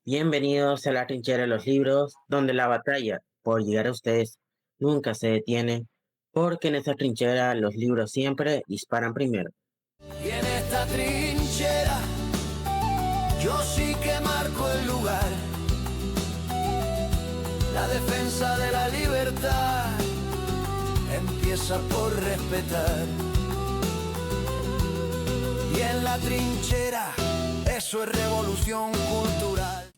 Bienvenidos a la trinchera de los libros, donde la batalla por llegar a ustedes nunca se detiene, porque en esta trinchera los libros siempre disparan primero. Y en esta trinchera yo sí que marco el lugar. La defensa de la libertad empieza por respetar. Y en la trinchera eso es revolución cultural.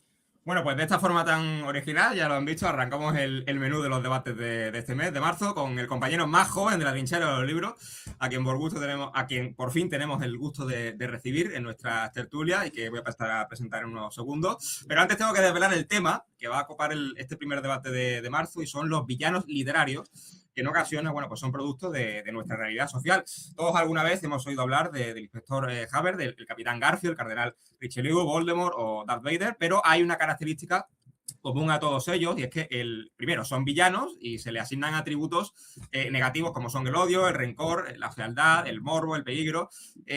Bueno, pues de esta forma tan original, ya lo han visto, arrancamos el menú de los debates de este mes de marzo con el compañero más joven de la trinchera de los libros, a quien por fin tenemos el gusto de recibir en nuestra tertulia y que voy a pasar a presentar en unos segundos. Pero antes tengo que desvelar el tema que va a copar este primer debate de marzo, y son los villanos literarios, que en ocasiones, bueno, pues son productos de nuestra realidad social. Todos alguna vez hemos oído hablar del inspector Haber, del capitán Garfield, el cardenal Richelieu, Voldemort o Darth Vader, pero hay una característica común a todos ellos, y es que primero son villanos y se le asignan atributos negativos como son el odio, el rencor, la fealdad, el morbo, el peligro.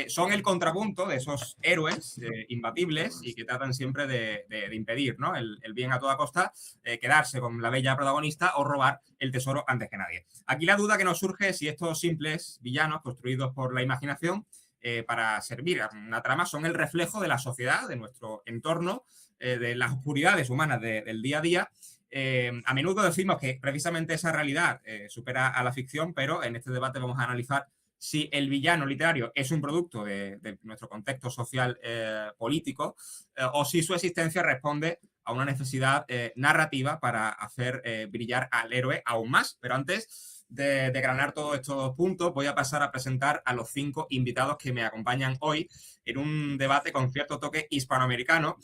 Son el contrapunto de esos héroes imbatibles y que tratan siempre de impedir, ¿no?, el bien a toda costa, quedarse con la bella protagonista o robar el tesoro antes que nadie. Aquí la duda que nos surge es si estos simples villanos construidos por la imaginación para servir a una trama son el reflejo de la sociedad, de nuestro entorno, de las oscuridades humanas del día a día. A menudo decimos que precisamente esa realidad supera a la ficción, pero en este debate vamos a analizar si el villano literario es un producto de nuestro contexto social político, o si su existencia responde a una necesidad narrativa para hacer brillar al héroe aún más. Pero antes de granar todos estos puntos, voy a pasar a presentar a los 5 invitados que me acompañan hoy en un debate con cierto toque hispanoamericano.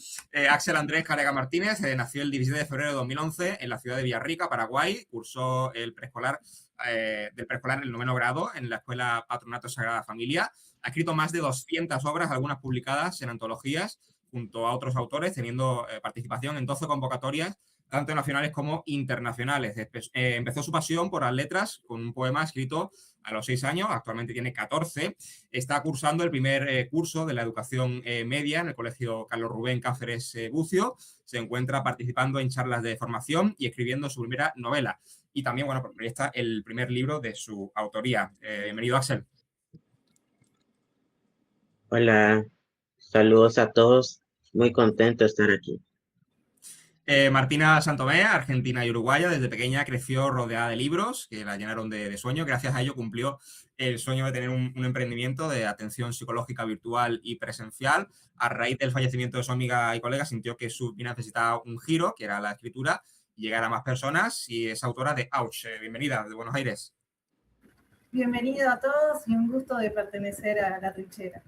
Axel Andrés Calega Martínez nació el 17 de febrero de 2011 en la ciudad de Villarrica, Paraguay. Cursó del preescolar en el 9º grado en la Escuela Patronato Sagrada Familia. Ha escrito más de 200 obras, algunas publicadas en antologías, junto a otros autores, teniendo participación en 12 convocatorias, tanto nacionales como internacionales. Empezó su pasión por las letras con un poema escrito a los 6 años, actualmente tiene 14. Está cursando el primer curso de la educación media en el Colegio Carlos Rubén Cáceres Bucio. Se encuentra participando en charlas de formación y escribiendo su primera novela. Y también, bueno, pues está el primer libro de su autoría. Bienvenido, Axel. Hola, saludos a todos, muy contento de estar aquí. Martina Santomé, argentina y uruguaya, desde pequeña creció rodeada de libros que la llenaron de sueños. Gracias a ello cumplió el sueño de tener un emprendimiento de atención psicológica virtual y presencial. A raíz del fallecimiento de su amiga y colega, sintió que su vida necesitaba un giro, que era la escritura, y llegar a más personas, y es autora de Ouch. Bienvenida, de Buenos Aires. Bienvenido a todos y un gusto de pertenecer a la trinchera.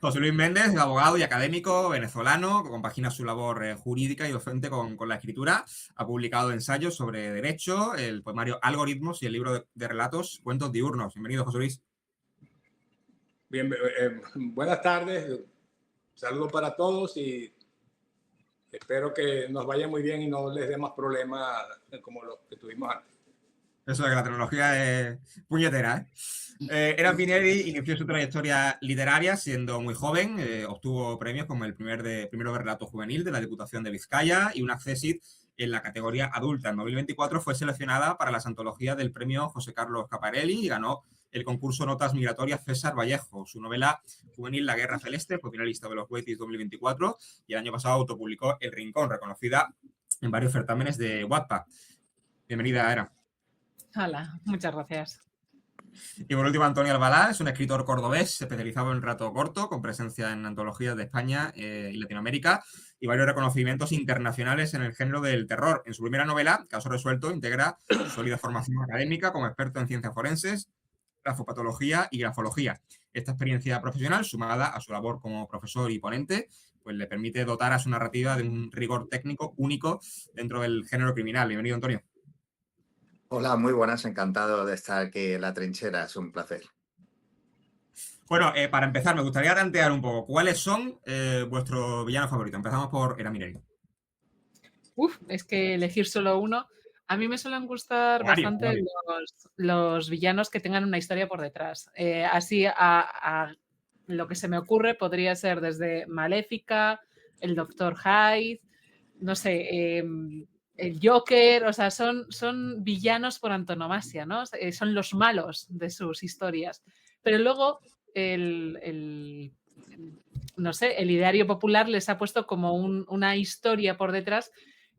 José Luis Méndez, abogado y académico venezolano, que compagina su labor jurídica y docente con la escritura. Ha publicado ensayos sobre derecho, el poemario Algoritmos y el libro de relatos Cuentos diurnos. Bienvenido, José Luis. Bien, buenas tardes, saludos para todos y espero que nos vaya muy bien y no les dé más problemas como los que tuvimos antes. Eso de que la tecnología es puñetera, ¿eh? Eran Pinedi inició su trayectoria literaria siendo muy joven. Obtuvo premios como el primero de relato juvenil de la Diputación de Vizcaya y un accésit en la categoría adulta. En 2024 fue seleccionada para las antologías del premio José Carlos Caparelli y ganó el concurso Notas Migratorias César Vallejo. Su novela juvenil La Guerra Celeste fue finalista de los Goetis 2024 y el año pasado autopublicó El Rincón, reconocida en varios certámenes de Wattpad. Bienvenida, Era. Hola, muchas gracias. Y por último, Antonio Albalá es un escritor cordobés especializado en relato corto, con presencia en antologías de España y Latinoamérica, y varios reconocimientos internacionales en el género del terror. En su primera novela, Caso Resuelto, integra sólida formación académica como experto en ciencias forenses, grafopatología y grafología. Esta experiencia profesional, sumada a su labor como profesor y ponente, pues le permite dotar a su narrativa de un rigor técnico único dentro del género criminal. Bienvenido, Antonio. Hola, muy buenas, encantado de estar aquí en la trinchera, es un placer. Bueno, para empezar, me gustaría tantear un poco cuáles son vuestros villanos favoritos. Empezamos por Era Mireni. Es que elegir solo uno. A mí me suelen gustar Varios. bastante los villanos que tengan una historia por detrás. Así, a lo que se me ocurre, podría ser desde Maléfica el Dr. Hyde, no sé, el Joker, o sea, son villanos por antonomasia, ¿no? Son los malos de sus historias. Pero luego no sé, el ideario popular les ha puesto como una historia por detrás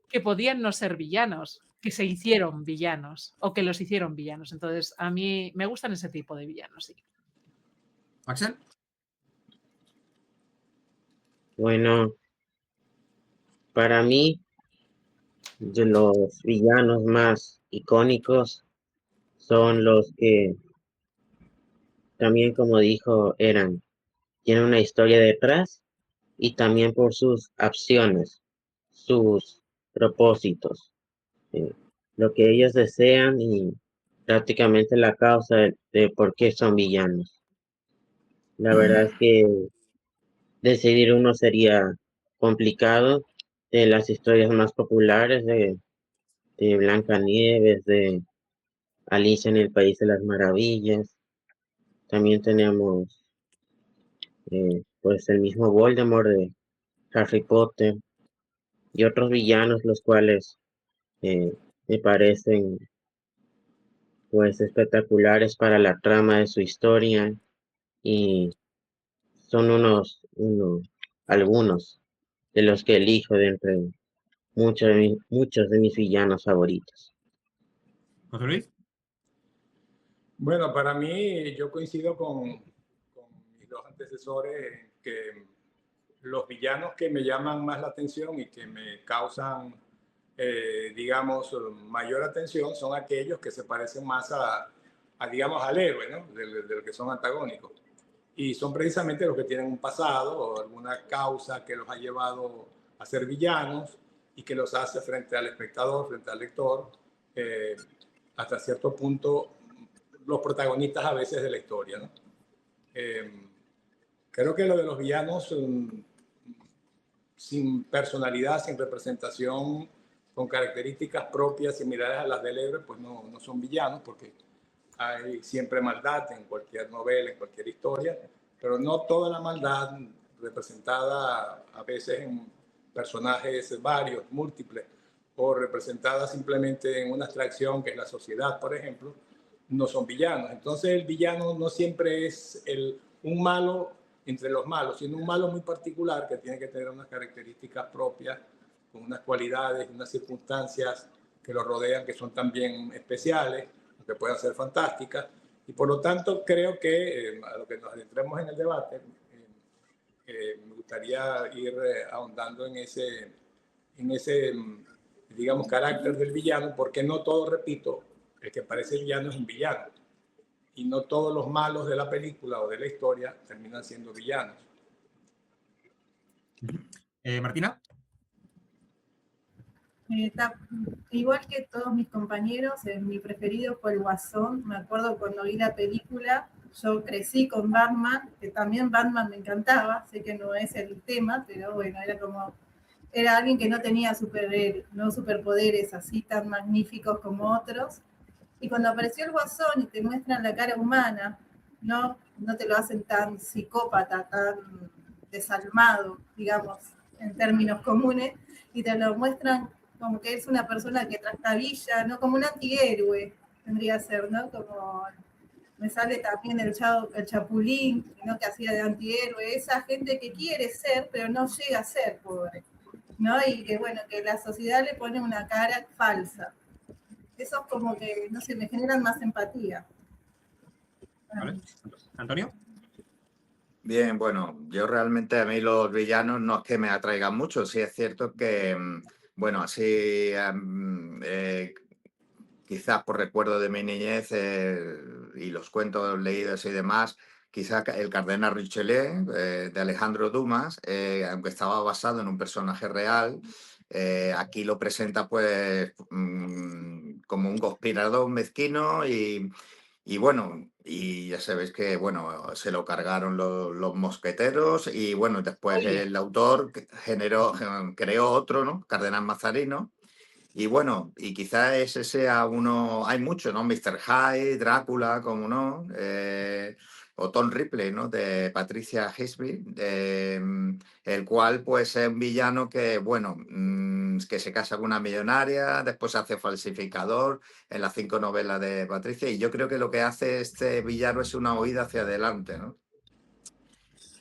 que podían no ser villanos, que se hicieron villanos o que los hicieron villanos. Entonces, a mí me gustan ese tipo de villanos, sí. Axel. Bueno, para mí, de los villanos más icónicos son los que también, como dijo, tienen una historia detrás y también por sus acciones, sus propósitos, eh, lo que ellos desean y prácticamente la causa de por qué son villanos. La verdad es que decidir uno sería complicado. De las historias más populares de Blancanieves, de Alicia en el País de las Maravillas, también tenemos pues el mismo Voldemort de Harry Potter y otros villanos los cuales eh, me parecen pues espectaculares para la trama de su historia y son algunos de los que elijo de entre muchos de mis villanos favoritos. José Luis. Bueno, para mí yo coincido con mis dos antecesores en que los villanos que me llaman más la atención y que me causan, digamos, mayor atención son aquellos que se parecen más digamos, al héroe, ¿no? Del que son antagónicos. Y son precisamente los que tienen un pasado o alguna causa que los ha llevado a ser villanos y que los hace frente al espectador, frente al lector, hasta cierto punto los protagonistas a veces de la historia, ¿no? Creo que lo de los villanos sin personalidad, sin representación, con características propias similares a las del héroe, pues no son villanos, porque hay siempre maldad en cualquier novela, en cualquier historia, pero no toda la maldad representada a veces en personajes varios, múltiples, o representada simplemente en una abstracción que es la sociedad, por ejemplo, no son villanos. Entonces el villano no siempre es un malo entre los malos, sino un malo muy particular que tiene que tener unas características propias, con unas cualidades, unas circunstancias que lo rodean que son también especiales, que puedan ser fantásticas. Y por lo tanto creo que a lo que nos adentremos en el debate, me gustaría ir ahondando en ese, digamos, carácter del villano, porque no todo, repito, el que parece villano es un villano. Y no todos los malos de la película o de la historia terminan siendo villanos. Martina. Igual que todos mis compañeros, mi preferido fue el Guasón. Me acuerdo cuando vi la película, yo crecí con Batman, que también Batman me encantaba, sé que no es el tema, pero bueno, era alguien que no tenía superpoderes así tan magníficos como otros. Y cuando apareció el Guasón y te muestran la cara humana, no te lo hacen tan psicópata, tan desalmado, digamos, en términos comunes, y te lo muestran como que es una persona que trastabilla, ¿no? Como un antihéroe, tendría que ser, ¿no? Como me sale también el Chapulín, ¿no? Que hacía de antihéroe, esa gente que quiere ser, pero no llega a ser, pobre, ¿no? Y que, bueno, que la sociedad le pone una cara falsa. Eso es como que, no sé, me generan más empatía. ¿Vale? Antonio. Bien, bueno, yo realmente a mí los villanos no es que me atraigan mucho, sí es cierto que, bueno, así quizás por recuerdo de mi niñez y los cuentos leídos y demás, quizás el Cardenal Richelieu de Alejandro Dumas, aunque estaba basado en un personaje real, aquí lo presenta pues como un conspirador mezquino y bueno, y ya sabéis que bueno, se lo cargaron los mosqueteros y bueno, después el autor creó otro, ¿no? Cardenal Mazarino. Y bueno, y quizás ese sea uno, hay muchos, ¿no? Mr. Hyde, Drácula, como no, o Tom Ripley, ¿no? De Patricia Highsmith, el cual pues es un villano que, bueno, que se casa con una millonaria, después se hace falsificador en las 5 novelas de Patricia, y yo creo que lo que hace este villano es una huida hacia adelante, ¿no?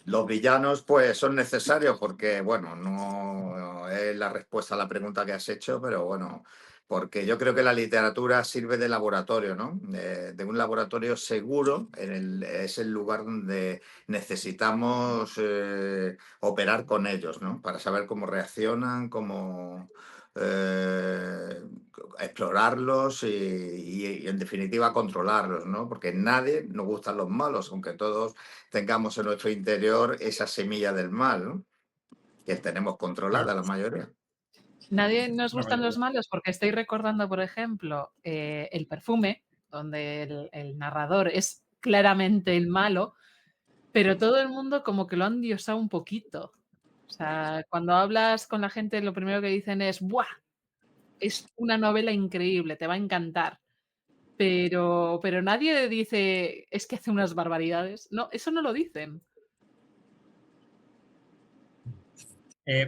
Los villanos pues son necesarios porque, bueno, no es la respuesta a la pregunta que has hecho, pero bueno, porque yo creo que la literatura sirve de laboratorio, ¿no? De un laboratorio seguro, es el lugar donde necesitamos operar con ellos, ¿no? Para saber cómo reaccionan, cómo explorarlos y, en definitiva, controlarlos, ¿no? Porque nadie nos gustan los malos, aunque todos tengamos en nuestro interior esa semilla del mal, ¿no? Que tenemos controlada la mayoría. Nadie nos No, gustan los malos porque estoy recordando, por ejemplo, El perfume, donde el narrador es claramente el malo, pero todo el mundo como que lo han diosado un poquito. O sea, cuando hablas con la gente, lo primero que dicen es: ¡buah! Es una novela increíble, te va a encantar. Pero nadie dice: es que hace unas barbaridades. No, eso no lo dicen.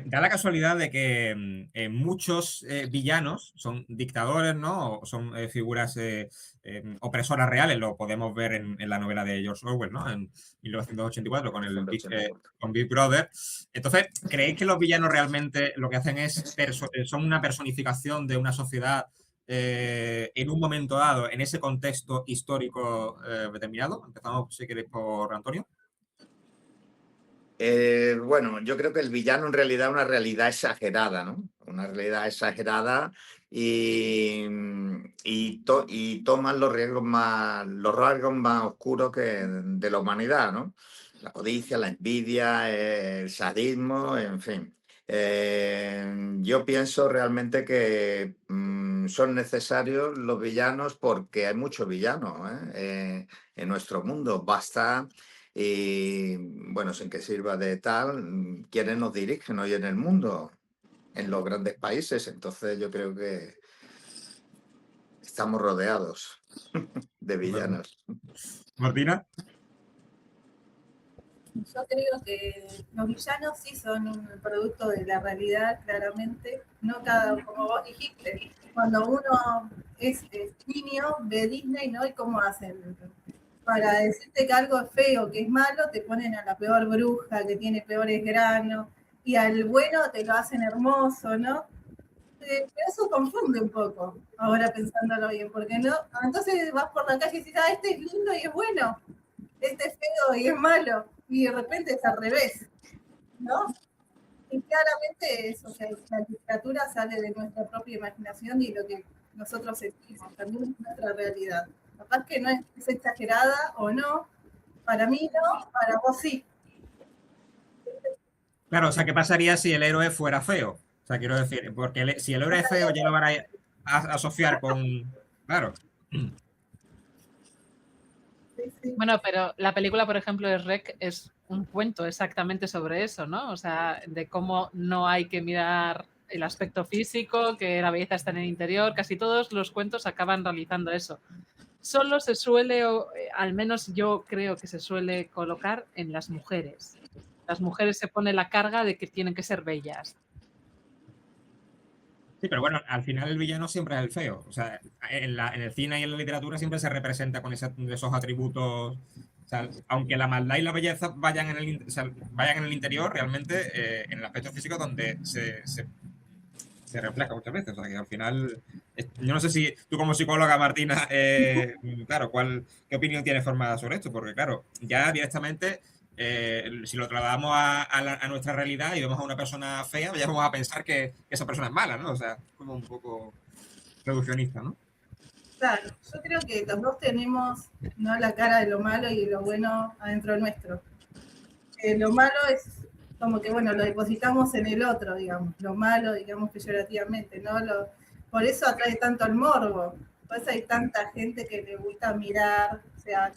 Da la casualidad de que muchos villanos son dictadores, ¿no? O son figuras opresoras reales. Lo podemos ver en la novela de George Orwell, ¿no? En 1984 con con Big Brother. Entonces, ¿creéis que los villanos realmente lo que hacen es son una personificación de una sociedad en un momento dado, en ese contexto histórico determinado? Empezamos, si queréis, por Antonio. Bueno, yo creo que el villano en realidad es una realidad exagerada, ¿no? Una realidad exagerada y toman los rasgos más oscuros de la humanidad, ¿no? La codicia, la envidia, el sadismo, en fin. Yo pienso realmente que son necesarios los villanos porque hay muchos villanos en nuestro mundo. Basta. Y bueno, sin que sirva de tal, quienes nos dirigen hoy en el mundo, en los grandes países. Entonces yo creo que estamos rodeados de villanos. Martina. Yo creo que los villanos sí son un producto de la realidad, claramente. No cada, como vos dijiste, cuando uno es niño, ve Disney, ¿no? Y cómo hacen. Para decirte que algo es feo, que es malo, te ponen a la peor bruja, que tiene peores granos, y al bueno te lo hacen hermoso, ¿no? Pero eso confunde un poco, ahora pensándolo bien, porque no, entonces vas por la calle y dices, ah, este es lindo y es bueno, este es feo y es malo, y de repente es al revés, ¿no? Y claramente eso, o sea, la literatura sale de nuestra propia imaginación y lo que nosotros sentimos, también es nuestra realidad. Capaz que no es exagerada o no, para mí no, para vos sí. Claro, o sea, ¿qué pasaría si el héroe fuera feo? O sea, quiero decir, porque si el héroe es feo ya lo van a asociar con... Claro. Sí. Bueno, pero la película, por ejemplo, de Rec es un cuento exactamente sobre eso, ¿no? O sea, de cómo no hay que mirar el aspecto físico, que la belleza está en el interior. Casi todos los cuentos acaban realizando eso. Solo se suele, al menos yo creo que se suele colocar en las mujeres. Las mujeres se pone la carga de que tienen que ser bellas. Sí, pero bueno, al final el villano siempre es el feo. O sea, en el cine y en la literatura siempre se representa con esos atributos. O sea, aunque la maldad y la belleza vayan en el interior, realmente en el aspecto físico donde se refleja muchas veces. O sea, que al final, yo no sé si tú como psicóloga, Martina, claro, ¿qué opinión tienes formada sobre esto? Porque claro, ya directamente, si lo trasladamos a nuestra realidad y vemos a una persona fea, ya vamos a pensar que esa persona es mala, ¿no? O sea, como un poco reduccionista, ¿no? Claro, yo creo que los dos tenemos, ¿no?, la cara de lo malo y de lo bueno adentro nuestro. Lo malo es como que, bueno, lo depositamos en el otro, digamos, lo malo, digamos, peyorativamente, ¿no? Por eso atrae tanto al morbo, por eso hay tanta gente que le gusta mirar, o sea,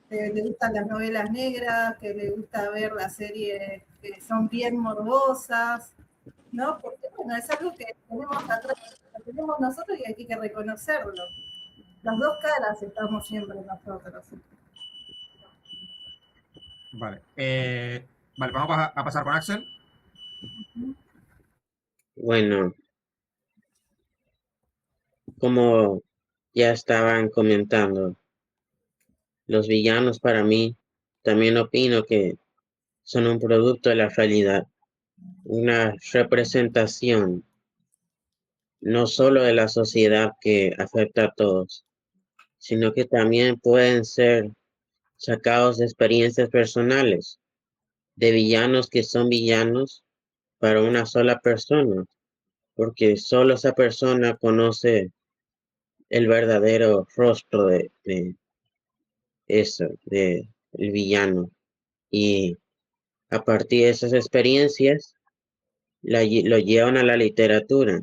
le gustan las novelas negras, que le gusta ver las series que son bien morbosas, ¿no? Porque, bueno, es algo que tenemos atrás, lo tenemos nosotros y hay que reconocerlo. Las dos caras estamos siempre nosotros. Vale. Vale, vamos a pasar con Axel. Bueno, como ya estaban comentando, los villanos para mí también opino que son un producto de la realidad, una representación no solo de la sociedad que afecta a todos, sino que también pueden ser sacados de experiencias personales, de villanos que son villanos para una sola persona, porque solo esa persona conoce el verdadero rostro de eso, de el villano. Y a partir de esas experiencias, lo llevan a la literatura,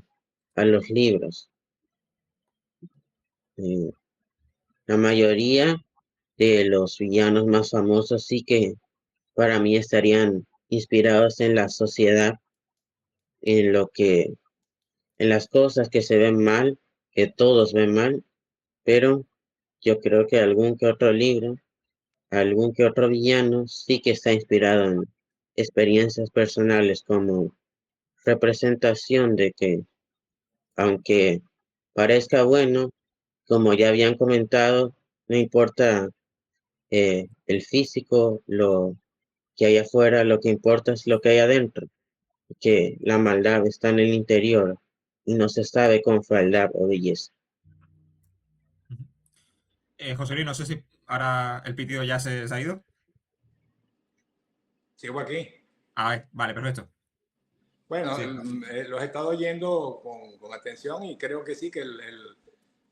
a los libros. Eh, la mayoría de los villanos más famosos sí que para mí estarían inspirados en la sociedad, en lo que, en las cosas que se ven mal, que todos ven mal, pero yo creo que algún que otro libro, algún que otro villano sí que está inspirado en experiencias personales como representación de que, aunque parezca bueno, como ya habían comentado, no importa el físico, lo que hay afuera, lo que importa es lo que hay adentro, que la maldad está en el interior y no se sabe con fealdad o belleza. José Luis, no sé si ahora el pitido ya se ha ido. Sigo aquí. Vale, perfecto. Bueno, Sí. los he estado oyendo con atención y creo que sí, que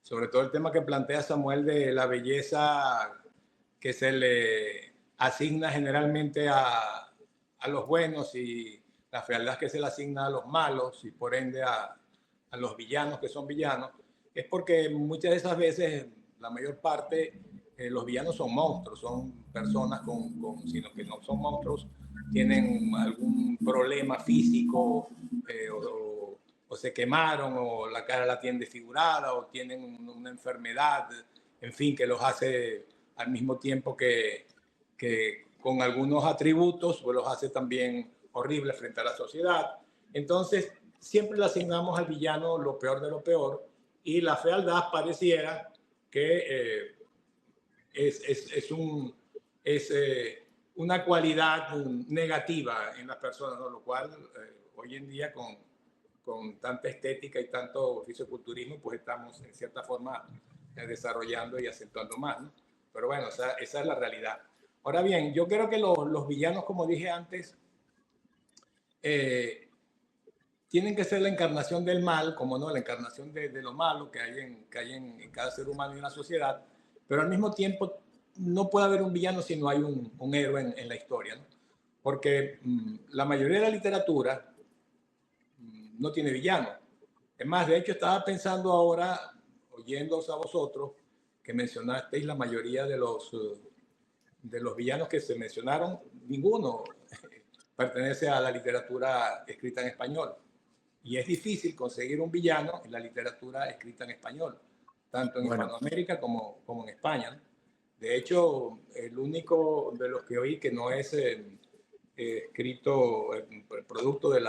sobre todo el tema que plantea Samuel de la belleza que se le asigna generalmente a los buenos y la fealdad que se le asigna a los malos y por ende a los villanos que son villanos, es porque muchas de esas veces, la mayor parte, los villanos son monstruos, son personas sino que no son monstruos, tienen algún problema físico o se quemaron o la cara la tienen desfigurada o tienen una enfermedad, en fin, que los hace al mismo tiempo que con algunos atributos, pues los hace también horribles frente a la sociedad. Entonces, siempre le asignamos al villano lo peor de lo peor y la fealdad pareciera que es una cualidad negativa en las personas, ¿no? Lo cual hoy en día con tanta estética y tanto fisiculturismo, pues estamos en cierta forma desarrollando y acentuando más, ¿no? Pero bueno, esa es la realidad. Ahora bien, yo creo que los villanos, como dije antes, tienen que ser la encarnación del mal, como no, la encarnación de lo malo que hay en cada ser humano y en la sociedad, pero al mismo tiempo no puede haber un villano si no hay un héroe en la historia, ¿no? Porque la mayoría de la literatura no tiene villano. Es más, de hecho, estaba pensando ahora, oyéndoos a vosotros, que mencionasteis la mayoría de los villanos que se mencionaron, ninguno pertenece a la literatura escrita en español. Y es difícil conseguir un villano en la literatura escrita en español, tanto en Hispanoamérica como en España. De hecho, el único de los que oí que no es escrito, producto de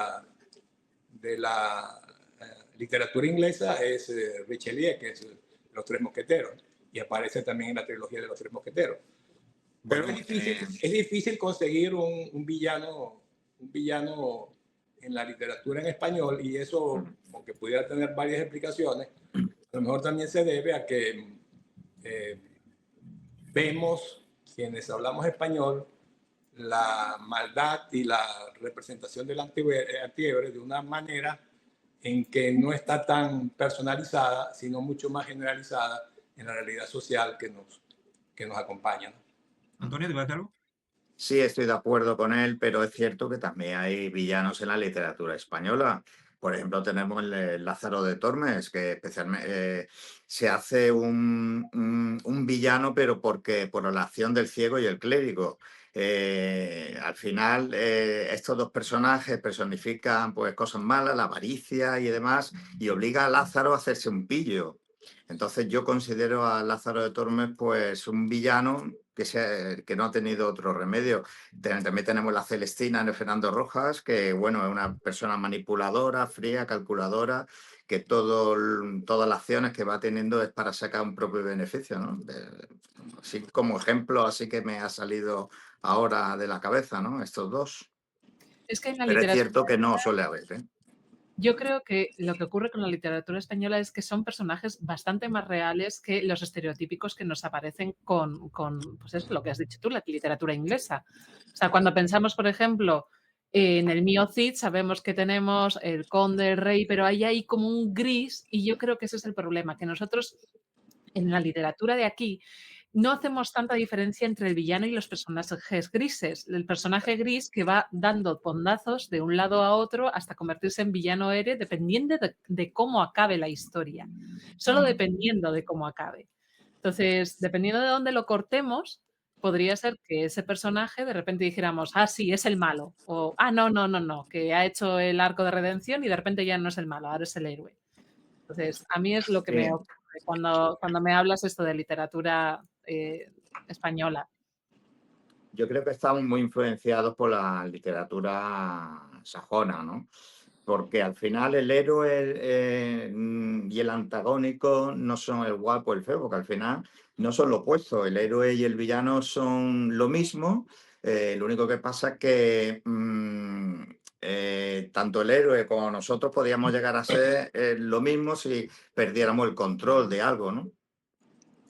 la literatura inglesa es Richelieu, que es Los Tres Mosqueteros, y aparece también en la trilogía de Los Tres Mosqueteros. Pero Bueno, es difícil conseguir un villano en la literatura en español, y eso, aunque pudiera tener varias explicaciones, a lo mejor también se debe a que vemos, quienes hablamos español, la maldad y la representación del antihéroe de una manera en que no está tan personalizada, sino mucho más generalizada en la realidad social que nos acompaña, ¿no? Antonio, ¿te parece algo? Sí, estoy de acuerdo con él, pero es cierto que también hay villanos en la literatura española. Por ejemplo, tenemos el Lázaro de Tormes, que especialmente se hace un villano, pero por la acción del ciego y el clérigo. Al final, estos dos personajes personifican pues, cosas malas, la avaricia y demás, y obliga a Lázaro a hacerse un pillo. Entonces yo considero a Lázaro de Tormes pues un villano, que no ha tenido otro remedio. También tenemos la Celestina de Fernando Rojas, que bueno, es una persona manipuladora, fría, calculadora, que todas las acciones que va teniendo es para sacar un propio beneficio, ¿no? Así como ejemplo, así que me ha salido ahora de la cabeza, ¿no? Estos dos. Es que en la Pero es literatura cierto que no suele haber, ¿eh? yo creo que lo que ocurre con la literatura española es que son personajes bastante más reales que los estereotípicos que nos aparecen pues es lo que has dicho tú, la literatura inglesa. O sea, cuando pensamos, por ejemplo, en el Mío Cid, sabemos que tenemos el conde, el rey, pero ahí hay como un gris y yo creo que ese es el problema, que nosotros en la literatura de aquí no hacemos tanta diferencia entre el villano y los personajes grises. El personaje gris que va dando pondazos de un lado a otro hasta convertirse en villano héroe dependiendo de cómo acabe la historia. Solo dependiendo de cómo acabe. Entonces, dependiendo de dónde lo cortemos, podría ser que ese personaje de repente dijéramos, ah, sí, es el malo. O, ah, no, no, no, no, que ha hecho el arco de redención y de repente ya no es el malo, ahora es el héroe. Entonces, a mí es lo que me Sí. ocurre cuando me hablas esto de literatura española. Yo creo que estamos muy influenciados por la literatura sajona, ¿no? Porque al final el héroe y el antagónico no son el guapo o el feo, porque al final no son lo opuesto. El héroe y el villano son lo mismo. Lo único que pasa es que tanto el héroe como nosotros podríamos llegar a ser lo mismo si perdiéramos el control de algo, ¿no?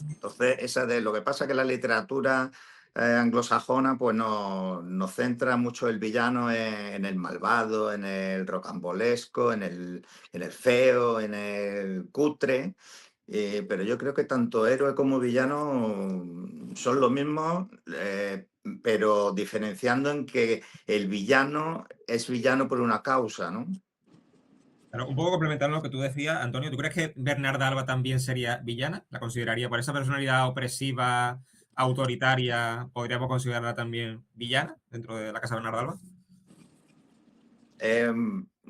Entonces, lo que pasa es que la literatura anglosajona pues nos centra mucho el villano en el malvado, en el rocambolesco, en el feo, en el cutre. Pero yo creo que tanto héroe como villano son lo mismo, pero diferenciando en que el villano es villano por una causa, ¿no? Claro, un poco complementando lo que tú decías, Antonio, ¿tú crees que Bernarda Alba también sería villana? ¿La consideraría por esa personalidad opresiva, autoritaria? ¿Podríamos considerarla también villana dentro de la casa de Bernarda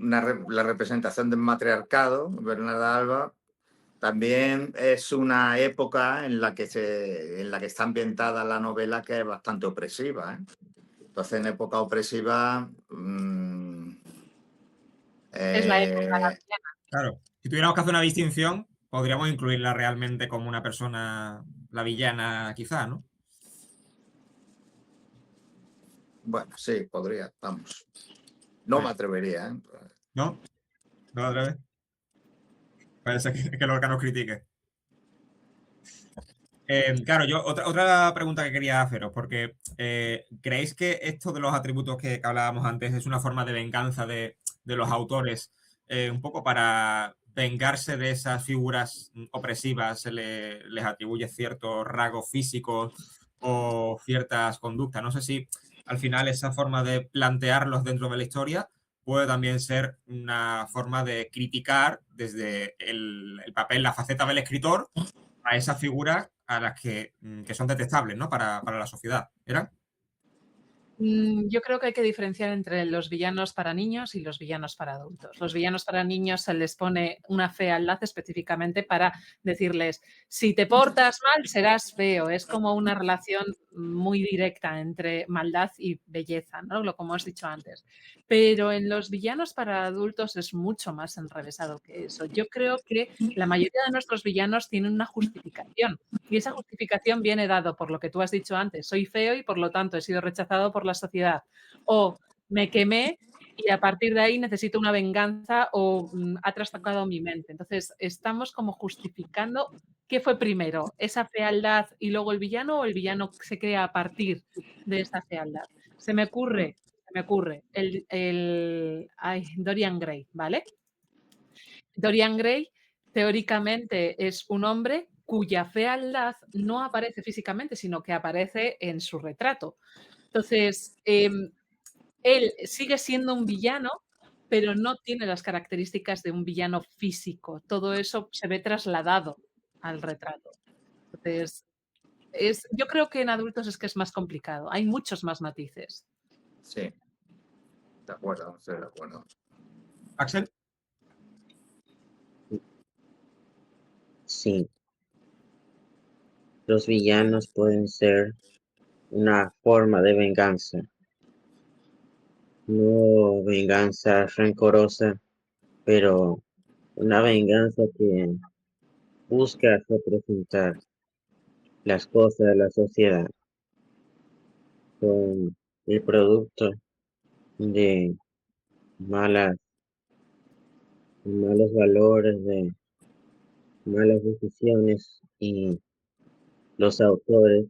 Alba? La representación del matriarcado, Bernarda Alba, también es una época en la que está ambientada la novela que es bastante opresiva, ¿eh? Entonces, en época opresiva, Es la época eh, Claro, si tuviéramos que hacer una distinción, podríamos incluirla realmente como una persona, la villana quizá, ¿no? bueno, sí, podría, vamos. No me Pues, atrevería, ¿eh? ¿no? ¿No otra vez? Parece que el órgano critique. Claro, yo otra pregunta que quería haceros, porque ¿creéis que esto de los atributos que hablábamos antes es una forma de venganza de los autores, un poco para vengarse de esas figuras opresivas, les atribuye ciertos rasgos físicos o ciertas conductas? No sé si al final esa forma de plantearlos dentro de la historia puede también ser una forma de criticar desde el papel, la faceta del escritor a esas figuras a las que son detestables, ¿no? Para la sociedad. ¿Era? Yo creo que hay que diferenciar entre los villanos para niños y los villanos para adultos. Los villanos para niños se les pone una fealdad específicamente para decirles, si te portas mal, serás feo. Es como una relación muy directa entre maldad y belleza, ¿no? Como has dicho antes. Pero en los villanos para adultos es mucho más enrevesado que eso. Yo creo que la mayoría de nuestros villanos tienen una justificación. Y esa justificación viene dado por lo que tú has dicho antes, soy feo y por lo tanto he sido rechazado por la sociedad. O me quemé y a partir de ahí necesito una venganza o ha trastocado mi mente. Entonces, estamos como justificando qué fue primero, esa fealdad y luego el villano o el villano se crea a partir de esa fealdad. Se me ocurre Dorian Gray, ¿vale? Dorian Gray teóricamente es un hombre cuya fealdad no aparece físicamente, sino que aparece en su retrato. Entonces, él sigue siendo un villano, pero no tiene las características de un villano físico. Todo eso se ve trasladado al retrato. Entonces, yo creo que en adultos es que es más complicado. Hay muchos más matices. Sí, de acuerdo, estoy de acuerdo. Axel. Sí, los villanos pueden ser una forma de venganza, no venganza rencorosa, pero una venganza que busca representar las cosas de la sociedad con el producto de malas, malos valores, de malas decisiones, y los autores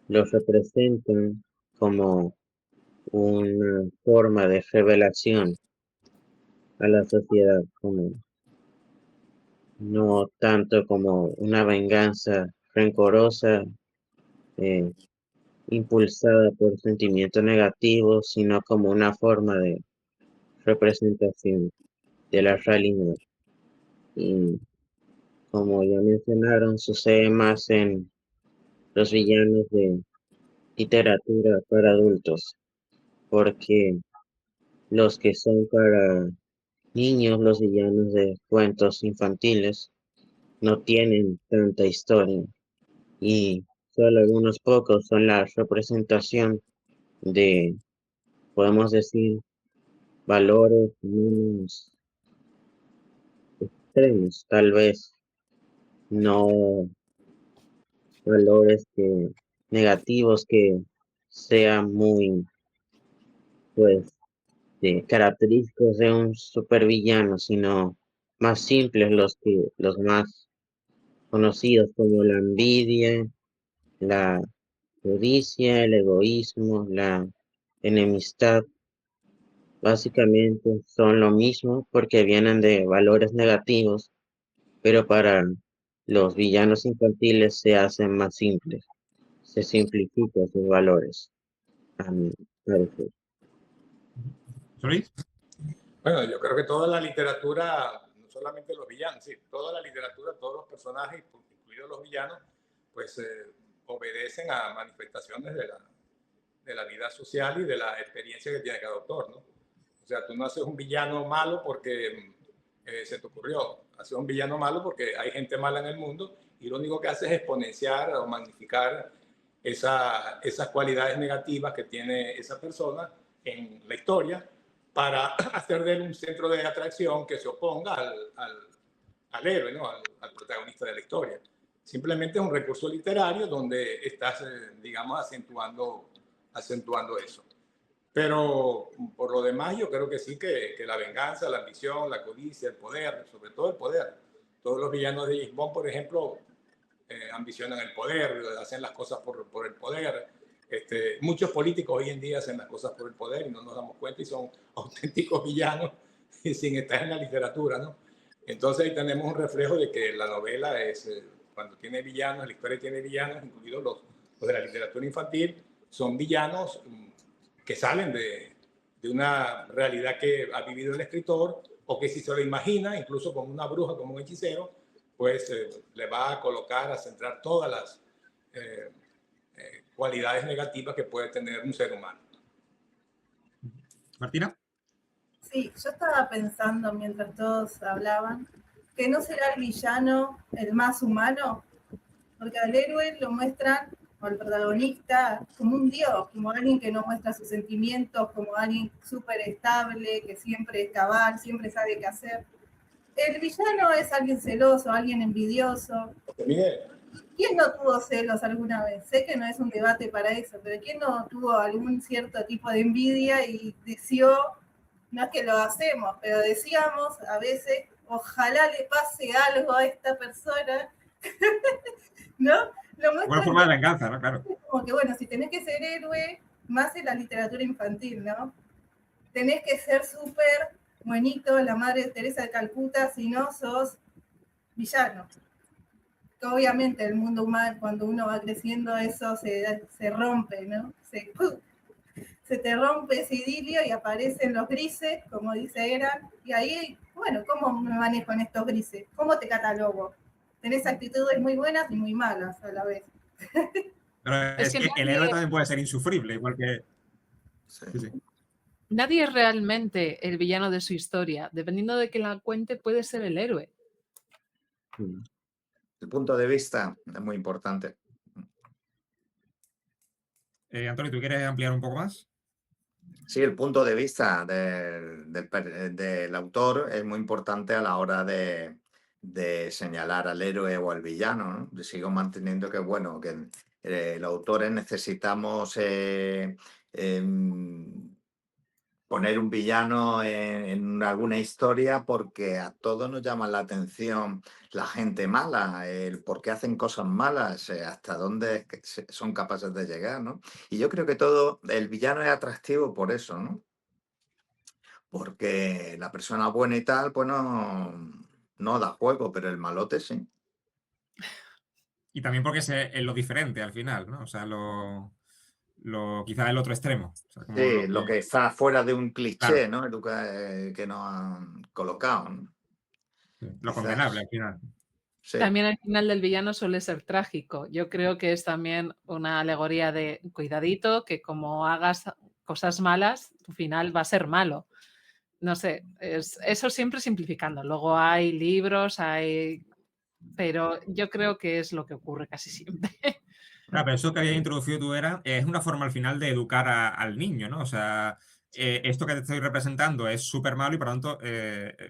los representan como una forma de revelación a la sociedad, como no tanto como una venganza rencorosa, eh, impulsada por sentimientos negativos, sino como una forma de representación de la realidad. Y como ya mencionaron, sucede más en los villanos de literatura para adultos, porque los que son para niños, los villanos de cuentos infantiles, no tienen tanta historia, y solo algunos pocos son la representación de, podemos decir, valores menos extremos, tal vez no valores que negativos que sean muy, pues, característicos de un supervillano, sino más simples, los más conocidos, como la envidia, la codicia, el egoísmo, la enemistad. Básicamente son lo mismo porque vienen de valores negativos, pero para los villanos infantiles se hacen más simples, se simplifican sus valores, a mi parecer. Solís. Bueno, yo creo que toda la literatura, no solamente los villanos, sí, toda la literatura, todos los personajes, incluidos los villanos, pues obedecen a manifestaciones de la vida social y de la experiencia que tiene cada autor, ¿no? O sea, tú no haces un villano malo porque se te ocurrió, haces un villano malo porque hay gente mala en el mundo y lo único que haces es exponenciar o magnificar esas cualidades negativas que tiene esa persona en la historia para hacer de él un centro de atracción que se oponga al héroe, ¿no? al protagonista de la historia. Simplemente es un recurso literario donde estás, digamos, acentuando eso. Pero por lo demás, yo creo que sí, que la venganza, la ambición, la codicia, el poder, sobre todo el poder. Todos los villanos de James Bond, por ejemplo, ambicionan el poder, hacen las cosas por el poder. Muchos políticos hoy en día hacen las cosas por el poder y no nos damos cuenta y son auténticos villanos sin estar en la literatura, ¿no? Entonces ahí tenemos un reflejo de que la novela es, cuando tiene villanos, la historia tiene villanos, incluidos los de la literatura infantil, son villanos que salen de una realidad que ha vivido el escritor o que si se lo imagina, incluso como una bruja, como un hechicero, pues le va a colocar, a centrar todas las cualidades negativas que puede tener un ser humano. Martina. Sí, yo estaba pensando mientras todos hablaban, que no será el villano el más humano, porque al héroe lo muestran, o al protagonista, como un dios, como alguien que no muestra sus sentimientos, como alguien súper estable, que siempre es cabal, siempre sabe qué hacer. El villano es alguien celoso, alguien envidioso. Miguel. ¿Quién no tuvo celos alguna vez? Sé que no es un debate para eso, pero ¿quién no tuvo algún cierto tipo de envidia y deseó, no es que lo hacemos, pero decíamos a veces, ojalá le pase algo a esta persona, ¿no? Buena forma de venganza, ¿no? Claro. Como que, bueno, si tenés que ser héroe, más en la literatura infantil, ¿no? Tenés que ser súper buenito, la madre Teresa de Calcuta, si no sos villano. Obviamente el mundo humano, cuando uno va creciendo, eso se rompe, ¿no? Se te rompe ese idilio y aparecen los grises, como dice Eran, y ahí, bueno, ¿cómo me manejo en estos grises? ¿Cómo te catalogo? Tenés actitudes muy buenas y muy malas a la vez. Pero es que el héroe también puede ser insufrible, igual que... Sí. Sí, sí. Nadie es realmente el villano de su historia. Dependiendo de que la cuente, puede ser el héroe. El punto de vista es muy importante. Antonio, ¿tú quieres ampliar un poco más? Sí, el punto de vista del autor es muy importante a la hora de señalar al héroe o al villano, ¿no? Yo sigo manteniendo que, bueno, que los autores necesitamos poner un villano en alguna historia porque a todos nos llama la atención la gente mala, el por qué hacen cosas malas, hasta dónde son capaces de llegar, ¿no? Y yo creo que el villano es atractivo por eso, ¿no? Porque la persona buena y tal, pues no da juego, pero el malote sí. Y también porque es lo diferente al final, ¿no? O sea, quizá el otro extremo. O sea, como Sí, lo que está fuera de un cliché, claro, ¿no? Que nos han colocado, ¿no? lo condenable Quizás, al final. sí. También el final del villano suele ser trágico. Yo creo que es también una alegoría de cuidadito, que como hagas cosas malas, tu final va a ser malo. No sé, eso siempre simplificando. Luego hay libros, pero yo creo que es lo que ocurre casi siempre. Claro, pero eso que habías introducido tú es una forma al final de educar al niño, ¿no? O sea, esto que te estoy representando es súper malo y por lo tanto,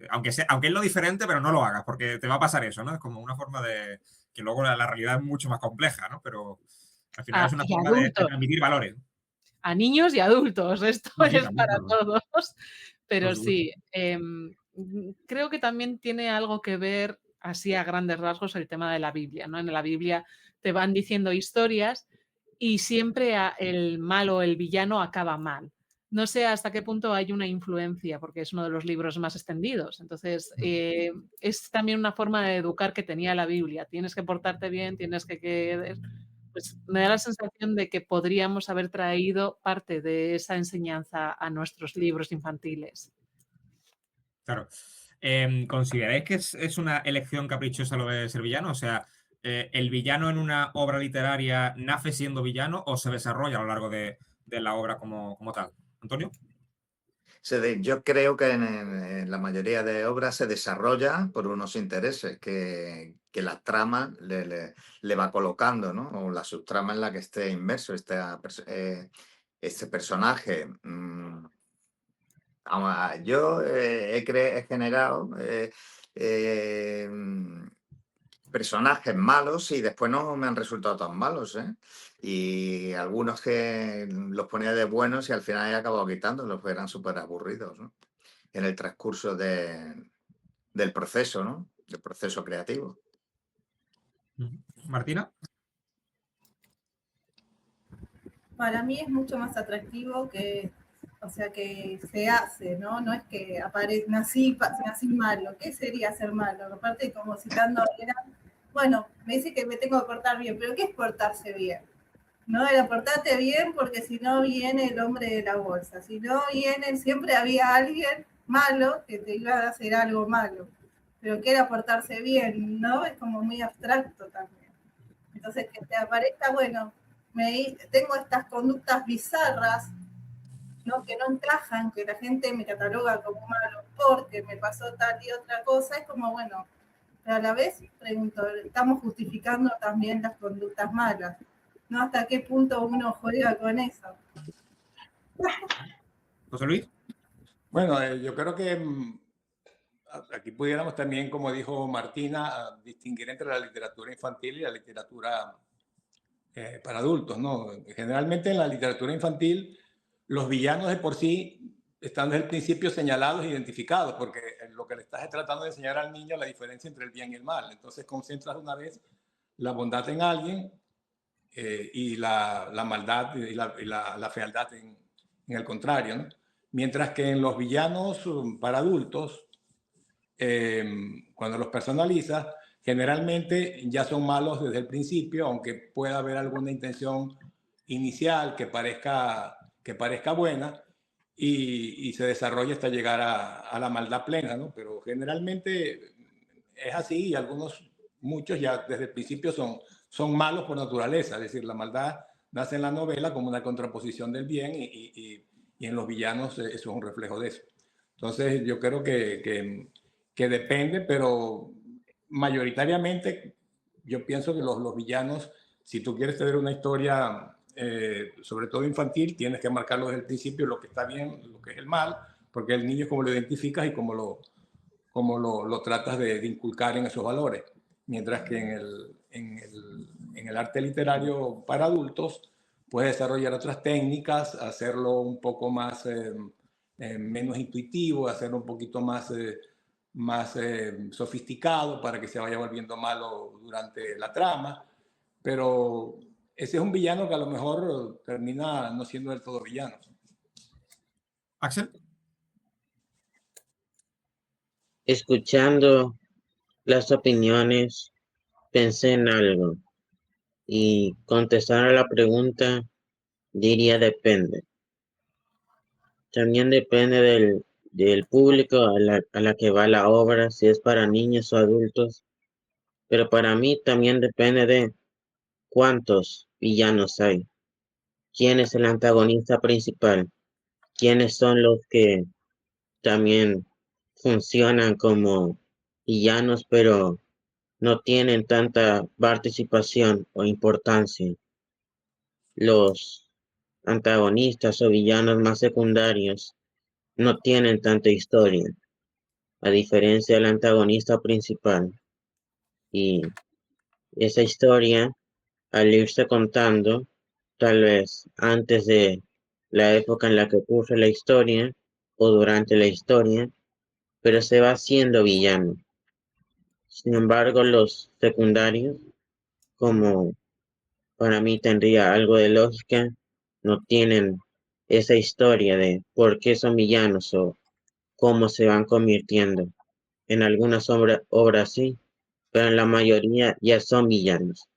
aunque es lo diferente, pero no lo hagas, porque te va a pasar eso, ¿no? Es como una forma de que luego la realidad es mucho más compleja, ¿no? Pero al final es una Y forma de adultos, transmitir valores. a niños y adultos, esto No, sí, es también, para claro. todos. Por Pero supuesto. sí, creo que también tiene algo que ver, así a grandes rasgos, el tema de la Biblia, ¿no? En la Biblia te van diciendo historias y siempre el malo, el villano, acaba mal. No sé hasta qué punto hay una influencia, porque es uno de los libros más extendidos. Entonces, es también una forma de educar que tenía la Biblia. Tienes que portarte bien, tienes que pues me da la sensación de que podríamos haber traído parte de esa enseñanza a nuestros libros infantiles. Claro. ¿Consideráis que es una elección caprichosa lo de ser villano? O sea, ¿el villano en una obra literaria nace siendo villano o se desarrolla a lo largo de la obra como tal? ¿Antonio? Yo creo que en la mayoría de obras se desarrolla por unos intereses que la trama le va colocando, ¿no? O la subtrama en la que esté inmerso este personaje. Yo he generado eh, personajes malos y después no me han resultado tan malos, ¿eh? Y algunos que los ponía de buenos y al final he acabado quitándolos, porque eran súper aburridos, ¿no? En el transcurso del proceso, ¿no? Del proceso creativo. ¿Martina? Para mí es mucho más atractivo o sea, que se hace, ¿no? No es que nací malo. ¿Qué sería ser malo? Aparte, como citando, bueno, me dice que me tengo que portar bien, pero ¿qué es portarse bien? No era portarte bien porque si no viene el hombre de la bolsa, si no viene, siempre había alguien malo que te iba a hacer algo malo. Pero ¿qué era portarse bien? ¿No? Es como muy abstracto también. Entonces, que te aparezca, bueno, tengo estas conductas bizarras, ¿no? Que no encajan, que la gente me cataloga como malo porque me pasó tal y otra cosa, es como, bueno, pero a la vez, pregunto, estamos justificando también las conductas malas, ¿no? ¿Hasta qué punto uno juega con eso? ¿José Luis? Bueno, yo creo que aquí pudiéramos también, como dijo Martina, distinguir entre la literatura infantil y la literatura para adultos, ¿no? Generalmente en la literatura infantil los villanos de por sí están desde el principio señalados e identificados, porque lo que le estás tratando de enseñar al niño es la diferencia entre el bien y el mal. Entonces concentras una vez la bondad en alguien y la maldad y la fealdad en el contrario, ¿no? Mientras que en los villanos para adultos, cuando los personalizas, generalmente ya son malos desde el principio, aunque pueda haber alguna intención inicial que parezca buena y se desarrolla hasta llegar a la maldad plena, ¿no? Pero generalmente es así y muchos ya desde el principio son malos por naturaleza, es decir, la maldad nace en la novela como una contraposición del bien y en los villanos eso es un reflejo de eso. Entonces yo creo que depende, pero mayoritariamente yo pienso que los villanos, si tú quieres tener una historia sobre todo infantil, tienes que marcarlo desde el principio lo que está bien, lo que es el mal, porque el niño es como lo identificas y como lo tratas de inculcar en esos valores. Mientras que en el arte literario para adultos puedes desarrollar otras técnicas, hacerlo un poco más, menos intuitivo, hacerlo un poquito más sofisticado para que se vaya volviendo malo durante la trama. Pero ese es un villano que a lo mejor termina no siendo del todo villano. Axel. Escuchando las opiniones, pensé en algo y contestar a la pregunta diría depende. También depende del público a la que va la obra, si es para niños o adultos, pero para mí también depende de cuántos villanos hay, quién es el antagonista principal, quiénes son los que también funcionan como villanos, pero no tienen tanta participación o importancia. Los antagonistas o villanos más secundarios no tienen tanta historia, a diferencia del antagonista principal. Y esa historia, al irse contando, tal vez antes de la época en la que ocurre la historia o durante la historia, pero se va haciendo villano. Sin embargo, los secundarios, como para mí tendría algo de lógica, no tienen esa historia de por qué son villanos o cómo se van convirtiendo. En algunas obras sí, pero en la mayoría ya son villanos.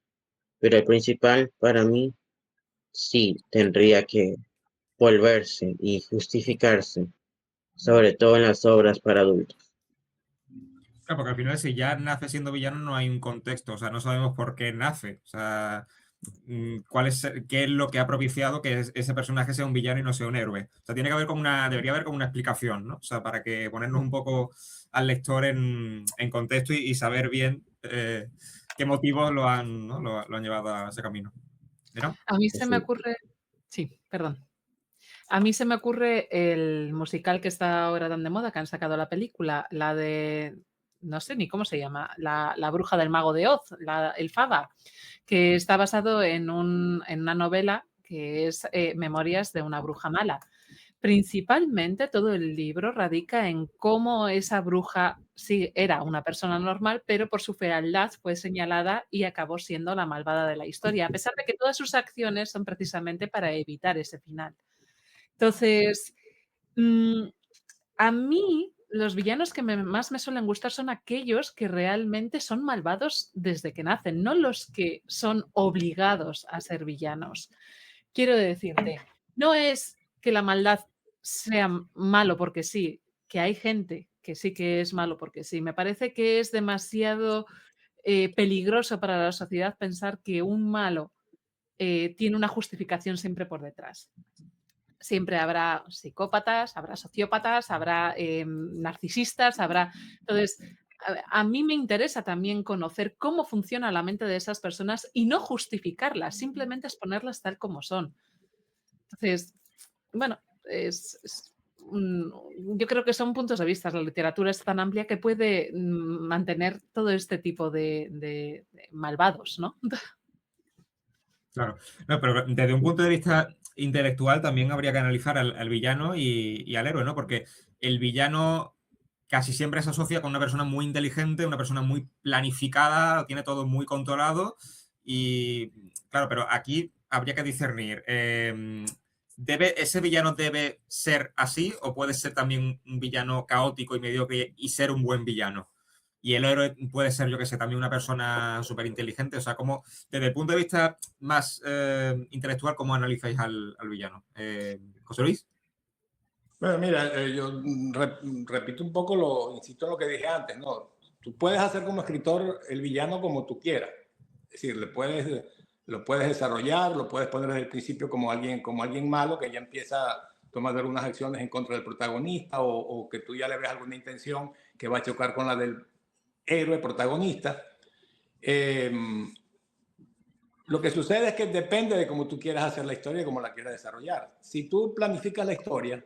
Pero el principal para mí sí tendría que volverse y justificarse, sobre todo en las obras para adultos. Claro, porque al final si ya nace siendo villano no hay un contexto, o sea, no sabemos por qué nace, o sea, qué es lo que ha propiciado que ese personaje sea un villano y no sea un héroe. O sea, tiene que haber debería haber como una explicación, ¿no? O sea, para que ponernos un poco al lector en contexto y saber bien qué motivos lo han llevado a ese camino. ¿Mira? A mí se me Sí. ocurre, sí, perdón. A mí se me ocurre el musical que está ahora tan de moda, que han sacado la película, la de, no sé ni cómo se llama, la bruja del mago de Oz, el Fada, que está basado en una novela que es Memorias de una bruja mala. Principalmente todo el libro radica en cómo esa bruja sí era una persona normal, pero por su fealdad fue señalada y acabó siendo la malvada de la historia, a pesar de que todas sus acciones son precisamente para evitar ese final. Entonces, a mí los villanos que más me suelen gustar son aquellos que realmente son malvados desde que nacen, no los que son obligados a ser villanos. Quiero decirte, no es que la maldad sea malo porque sí, que hay gente que sí que es malo porque sí. Me parece que es demasiado peligroso para la sociedad pensar que un malo tiene una justificación siempre por detrás. Siempre habrá psicópatas, habrá sociópatas, habrá narcisistas, habrá... Entonces, a mí me interesa también conocer cómo funciona la mente de esas personas y no justificarlas, simplemente exponerlas tal como son. Entonces, bueno, yo creo que son puntos de vista. La literatura es tan amplia que puede mantener todo este tipo de malvados, ¿no? Claro, no, pero desde un punto de vista intelectual también habría que analizar al villano y al héroe, ¿no? Porque el villano casi siempre se asocia con una persona muy inteligente, una persona muy planificada, tiene todo muy controlado y, claro, pero aquí habría que discernir. ¿Ese villano debe ser así o puede ser también un villano caótico y mediocre y ser un buen villano? Y el héroe puede ser, yo que sé, también una persona súper inteligente. O sea, como desde el punto de vista más intelectual, ¿cómo analizáis al villano? José Luis. Bueno, mira, yo repito un poco, insisto en lo que dije antes, ¿no? Tú puedes hacer como escritor el villano como tú quieras. Es decir, lo puedes desarrollar, lo puedes poner desde el principio como alguien malo que ya empieza a tomar algunas acciones en contra del protagonista o que tú ya le ves alguna intención que va a chocar con la del héroe protagonista. Lo que sucede es que depende de cómo tú quieras hacer la historia y cómo la quieras desarrollar. Si tú planificas la historia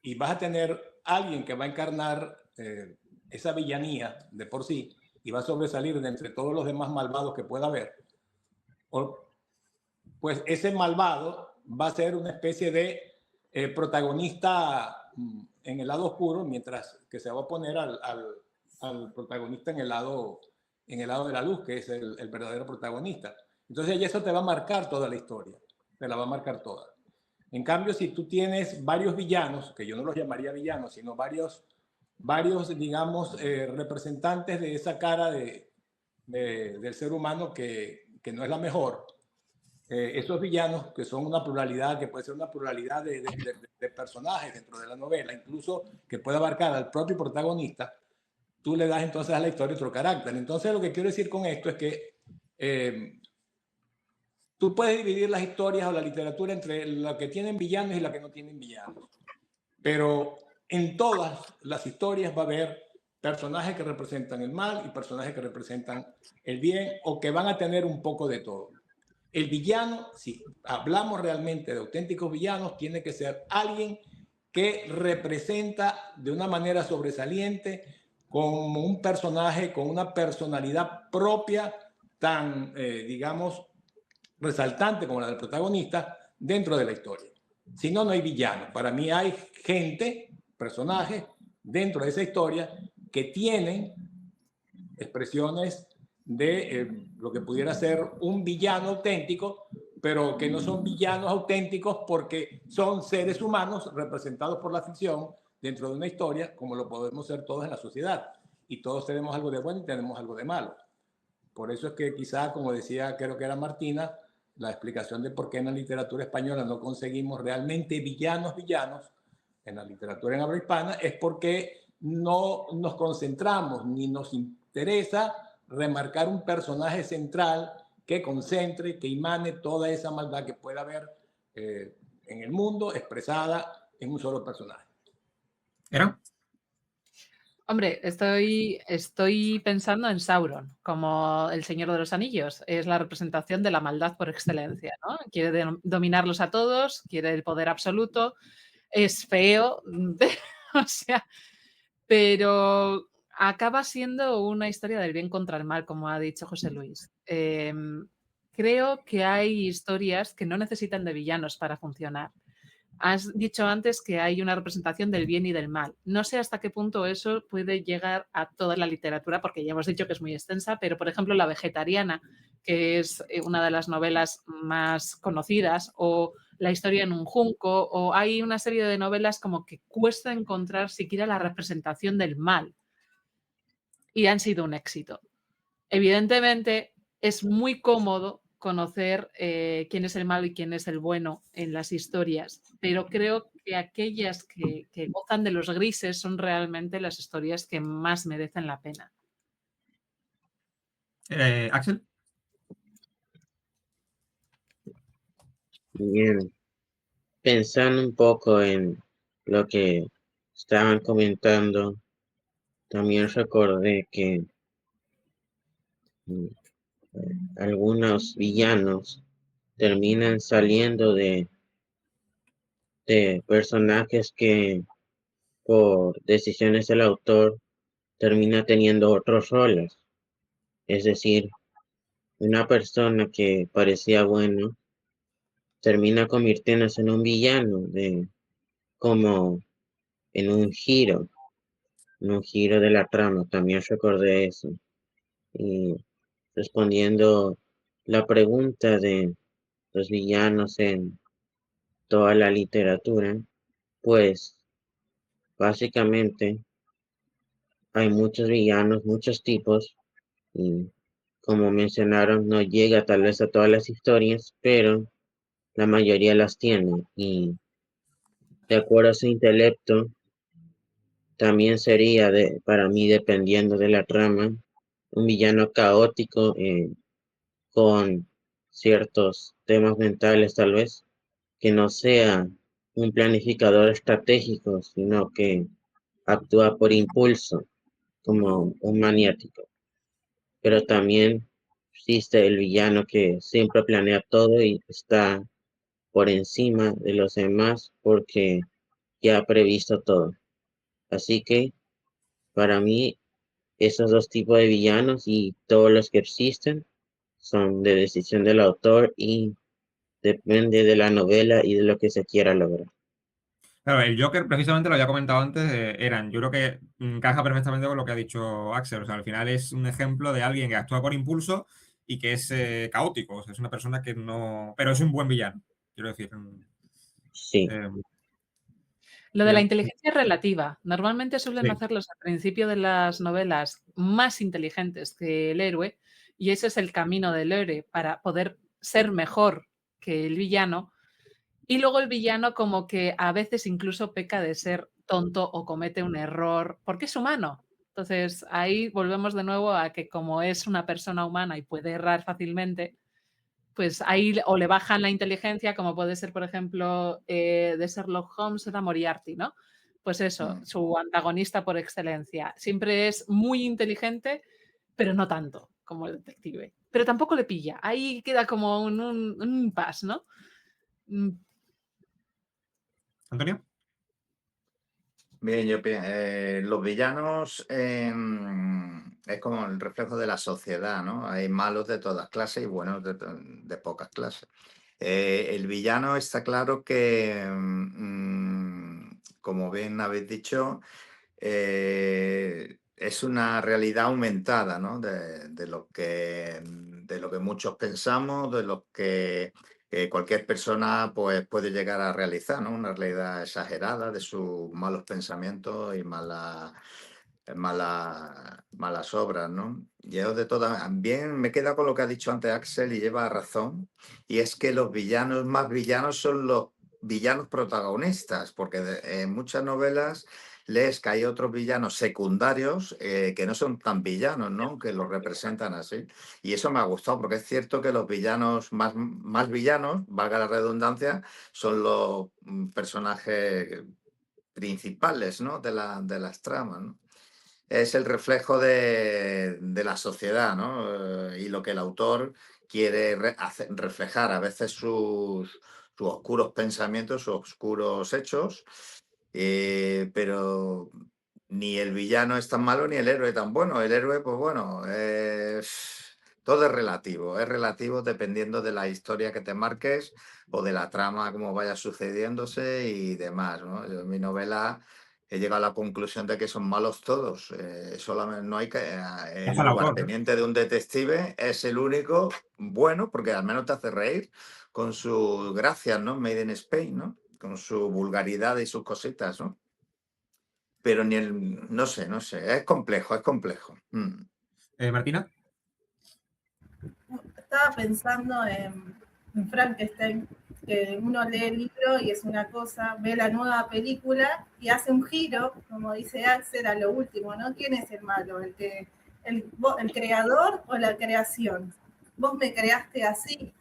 y vas a tener alguien que va a encarnar esa villanía de por sí y va a sobresalir de entre todos los demás malvados que pueda haber, pues ese malvado va a ser una especie de protagonista en el lado oscuro, mientras que se va a poner al protagonista en el lado de la luz, que es el verdadero protagonista. Entonces eso te va a marcar toda la historia, te la va a marcar toda. En cambio, si tú tienes varios villanos, que yo no los llamaría villanos, sino varios digamos, representantes de esa cara del ser humano que no es la mejor, esos villanos, que son una pluralidad, que puede ser una pluralidad de personajes dentro de la novela, incluso que puede abarcar al propio protagonista, tú le das entonces a la historia otro carácter. Entonces lo que quiero decir con esto es que tú puedes dividir las historias o la literatura entre la que tienen villanos y la que no tienen villanos. Pero en todas las historias va a haber personajes que representan el mal y personajes que representan el bien, o que van a tener un poco de todo. El villano, si hablamos realmente de auténticos villanos, tiene que ser alguien que representa de una manera sobresaliente, como un personaje con una personalidad propia tan, digamos, resaltante como la del protagonista dentro de la historia. Si no, no hay villano. Para mí hay gente, personajes dentro de esa historia que tienen expresiones de lo que pudiera ser un villano auténtico, pero que no son villanos auténticos porque son seres humanos representados por la ficción dentro de una historia, como lo podemos ser todos en la sociedad. Y todos tenemos algo de bueno y tenemos algo de malo. Por eso es que quizá, como decía, creo que era Martina, la explicación de por qué en la literatura española no conseguimos realmente villanos en la literatura en habla hispana, es porque no nos concentramos ni nos interesa remarcar un personaje central que concentre, que emane toda esa maldad que pueda haber en el mundo expresada en un solo personaje. ¿Era? Hombre, estoy pensando en Sauron, como el Señor de los Anillos. Es la representación de la maldad por excelencia, ¿no? Quiere dominarlos a todos, quiere el poder absoluto, es feo, o sea, pero acaba siendo una historia del bien contra el mal, como ha dicho José Luis. Creo que hay historias que no necesitan de villanos para funcionar. Has dicho antes que hay una representación del bien y del mal. No sé hasta qué punto eso puede llegar a toda la literatura, porque ya hemos dicho que es muy extensa, pero por ejemplo La Vegetariana, que es una de las novelas más conocidas, o La historia en un junco, o hay una serie de novelas como que cuesta encontrar siquiera la representación del mal y han sido un éxito. Evidentemente es muy cómodo conocer quién es el malo y quién es el bueno en las historias, pero creo que aquellas que gozan de los grises son realmente las historias que más merecen la pena. Axel. Bien, pensando un poco en lo que estaban comentando, también recordé que algunos villanos terminan saliendo de personajes que por decisiones del autor termina teniendo otros roles. Es decir, una persona que parecía bueno termina convirtiéndose en un villano como en un giro de la trama. También recordé eso. Y respondiendo la pregunta de los villanos en toda la literatura, pues básicamente hay muchos villanos, muchos tipos, y como mencionaron, no llega tal vez a todas las historias, pero la mayoría las tiene, y de acuerdo a su intelecto, también sería para mí, dependiendo de la trama, un villano caótico, con ciertos temas mentales tal vez, que no sea un planificador estratégico, sino que actúa por impulso, como un maniático. Pero también existe el villano que siempre planea todo y está por encima de los demás porque ya ha previsto todo. Así que para mí esos dos tipos de villanos y todos los que existen son de decisión del autor y depende de la novela y de lo que se quiera lograr. Claro, el Joker, precisamente lo había comentado antes, Eran. Yo creo que encaja perfectamente con lo que ha dicho Axel. O sea, al final es un ejemplo de alguien que actúa por impulso y que es caótico. O sea, es una persona que no. Pero es un buen villano. Quiero decir. Sí, Eh, Lo de la bien. inteligencia es relativa. Normalmente suelen Sí. hacerlos al principio de las novelas más inteligentes que el héroe, y ese es el camino del héroe para poder ser mejor que el villano. Y luego el villano como que a veces incluso peca de ser tonto o comete un error, porque es humano. Entonces ahí volvemos de nuevo a que como es una persona humana y puede errar fácilmente, pues ahí o le bajan la inteligencia, como puede ser, por ejemplo, de Sherlock Holmes, era Moriarty, ¿no? Pues eso, su antagonista por excelencia. Siempre es muy inteligente, pero no tanto como el detective. Pero tampoco le pilla. Ahí queda como un impasse, ¿no? ¿Antonio? Bien, los villanos es como el reflejo de la sociedad, ¿no? Hay malos de todas clases y buenos de pocas clases. El villano está claro que, como bien habéis dicho, es una realidad aumentada, ¿no? De lo que muchos pensamos, de lo que cualquier persona pues, puede llegar a realizar, ¿no? Una realidad exagerada de sus malos pensamientos y malas obras, ¿no? Yo de todas, también me queda con lo que ha dicho antes Axel y lleva razón, y es que los villanos más villanos son los villanos protagonistas, porque en muchas novelas lees que hay otros villanos secundarios que no son tan villanos, ¿no? Que los representan así. Y eso me ha gustado, porque es cierto que los villanos más villanos, valga la redundancia, son los personajes principales, ¿no? De las tramas, ¿no? Es el reflejo de la sociedad, ¿no? Y lo que el autor quiere reflejar, a veces sus oscuros pensamientos, sus oscuros hechos, pero ni el villano es tan malo ni el héroe tan bueno. El héroe, pues bueno, todo es relativo dependiendo de la historia que te marques o de la trama, como vaya sucediéndose y demás, ¿no? Yo en mi novela he llegado a la conclusión de que son malos todos. Solamente no hay que. El Hasta el autor, ¿no? lugarteniente de un detective es el único bueno, porque al menos te hace reír con sus gracias, ¿no? Made in Spain, ¿no? Con su vulgaridad y sus cositas, ¿no? Pero ni el. No sé, es complejo, es complejo. Martina. Estaba pensando en Frankenstein, que uno lee el libro y es una cosa, ve la nueva película y hace un giro, como dice Axel, a lo último, ¿no? ¿Quién es el malo? ¿El creador o la creación? Vos me creaste así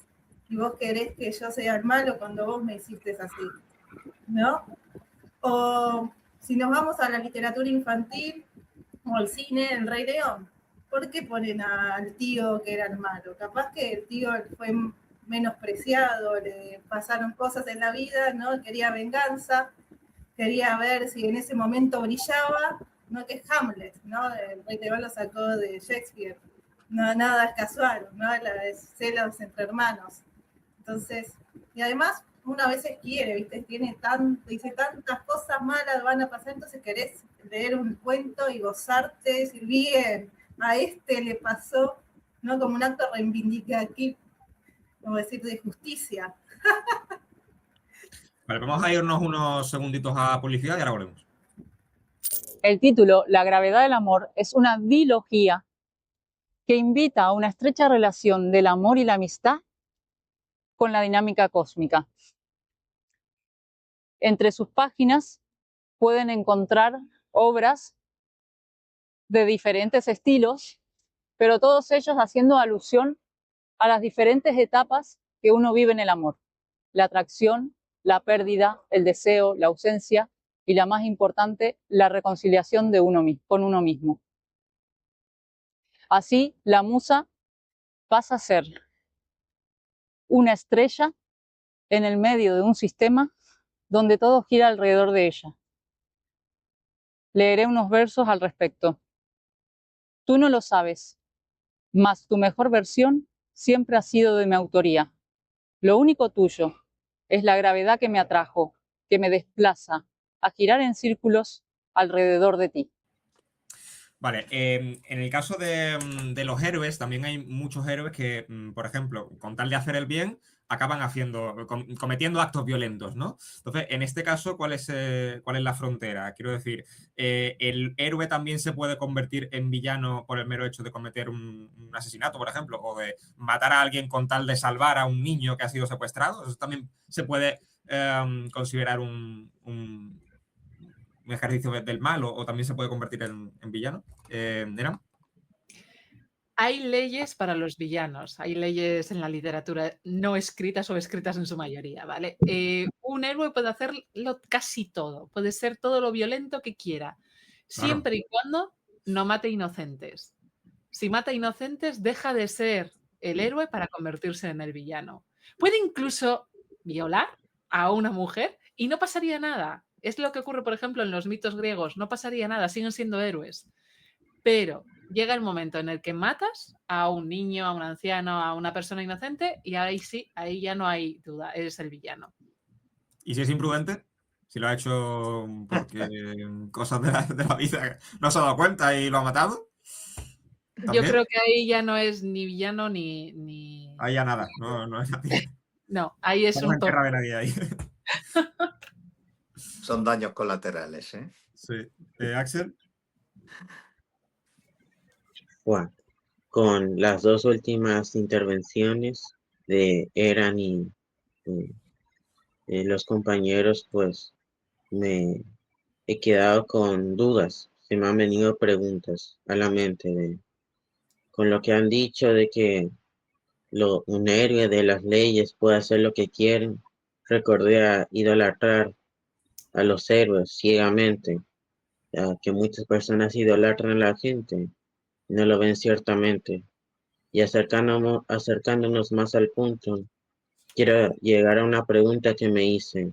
y vos querés que yo sea el malo cuando vos me hiciste así, ¿no? O si nos vamos a la literatura infantil o al cine, El Rey León, ¿por qué ponen al tío que era el malo? Capaz que el tío fue menospreciado, le pasaron cosas en la vida, ¿no? Quería venganza, quería ver si en ese momento brillaba, no que es Hamlet, ¿no? El Rey León lo sacó de Shakespeare. No, nada es casual, ¿no? Es celos entre hermanos. Entonces, y además uno a veces quiere, ¿viste? Dice tantas cosas malas van a pasar, entonces querés leer un cuento y gozarte, decir, bien, a este le pasó, ¿no? Como un acto reivindicativo, como decir, de justicia. Vale, vamos a irnos unos segunditos a publicidad y ahora volvemos. El título, La gravedad del amor, es una dilogía que invita a una estrecha relación del amor y la amistad con la dinámica cósmica. Entre sus páginas pueden encontrar obras de diferentes estilos, pero todos ellos haciendo alusión a las diferentes etapas que uno vive en el amor: la atracción, la pérdida, el deseo, la ausencia y, la más importante, la reconciliación de con uno mismo. Así, la musa pasa a ser una estrella en el medio de un sistema donde todo gira alrededor de ella. Leeré unos versos al respecto. Tú no lo sabes, mas tu mejor versión siempre ha sido de mi autoría. Lo único tuyo es la gravedad que me atrajo, que me desplaza a girar en círculos alrededor de ti. Vale, en el caso de los héroes, también hay muchos héroes que, por ejemplo, con tal de hacer el bien, acaban cometiendo actos violentos, ¿no? Entonces, en este caso, ¿cuál es la frontera? Quiero decir, ¿el héroe también se puede convertir en villano por el mero hecho de cometer un asesinato, por ejemplo, o de matar a alguien con tal de salvar a un niño que ha sido secuestrado? ¿Eso también se puede considerar un ejercicio del mal o también se puede convertir en villano? ¿Eran? Hay leyes para los villanos, hay leyes en la literatura no escritas o escritas en su mayoría, ¿vale? Un héroe puede hacerlo casi todo, puede ser todo lo violento que quiera, siempre y cuando no mate inocentes. Si mata inocentes, deja de ser el héroe para convertirse en el villano. Puede incluso violar a una mujer y no pasaría nada. Es lo que ocurre, por ejemplo, en los mitos griegos, no pasaría nada, siguen siendo héroes. Pero llega el momento en el que matas a un niño, a un anciano, a una persona inocente y ahí sí, ahí ya no hay duda, eres el villano. ¿Y si es imprudente? Si lo ha hecho porque cosas de la vida no se ha dado cuenta y lo ha matado. Yo creo que ahí ya no es ni villano ni... Ahí ya nada, no es nadie. No, ahí es No un enterra de nadie ahí. Son daños colaterales, ¿eh? Sí. Axel. Bueno, con las dos últimas intervenciones de Eran y los compañeros, pues me he quedado con dudas. Se me han venido preguntas a la mente con lo que han dicho de que un héroe de las leyes puede hacer lo que quiere. Recordé a idolatrar a los héroes ciegamente, ya que muchas personas idolatran a la gente, no lo ven ciertamente. Y acercándonos más al punto, quiero llegar a una pregunta que me hice,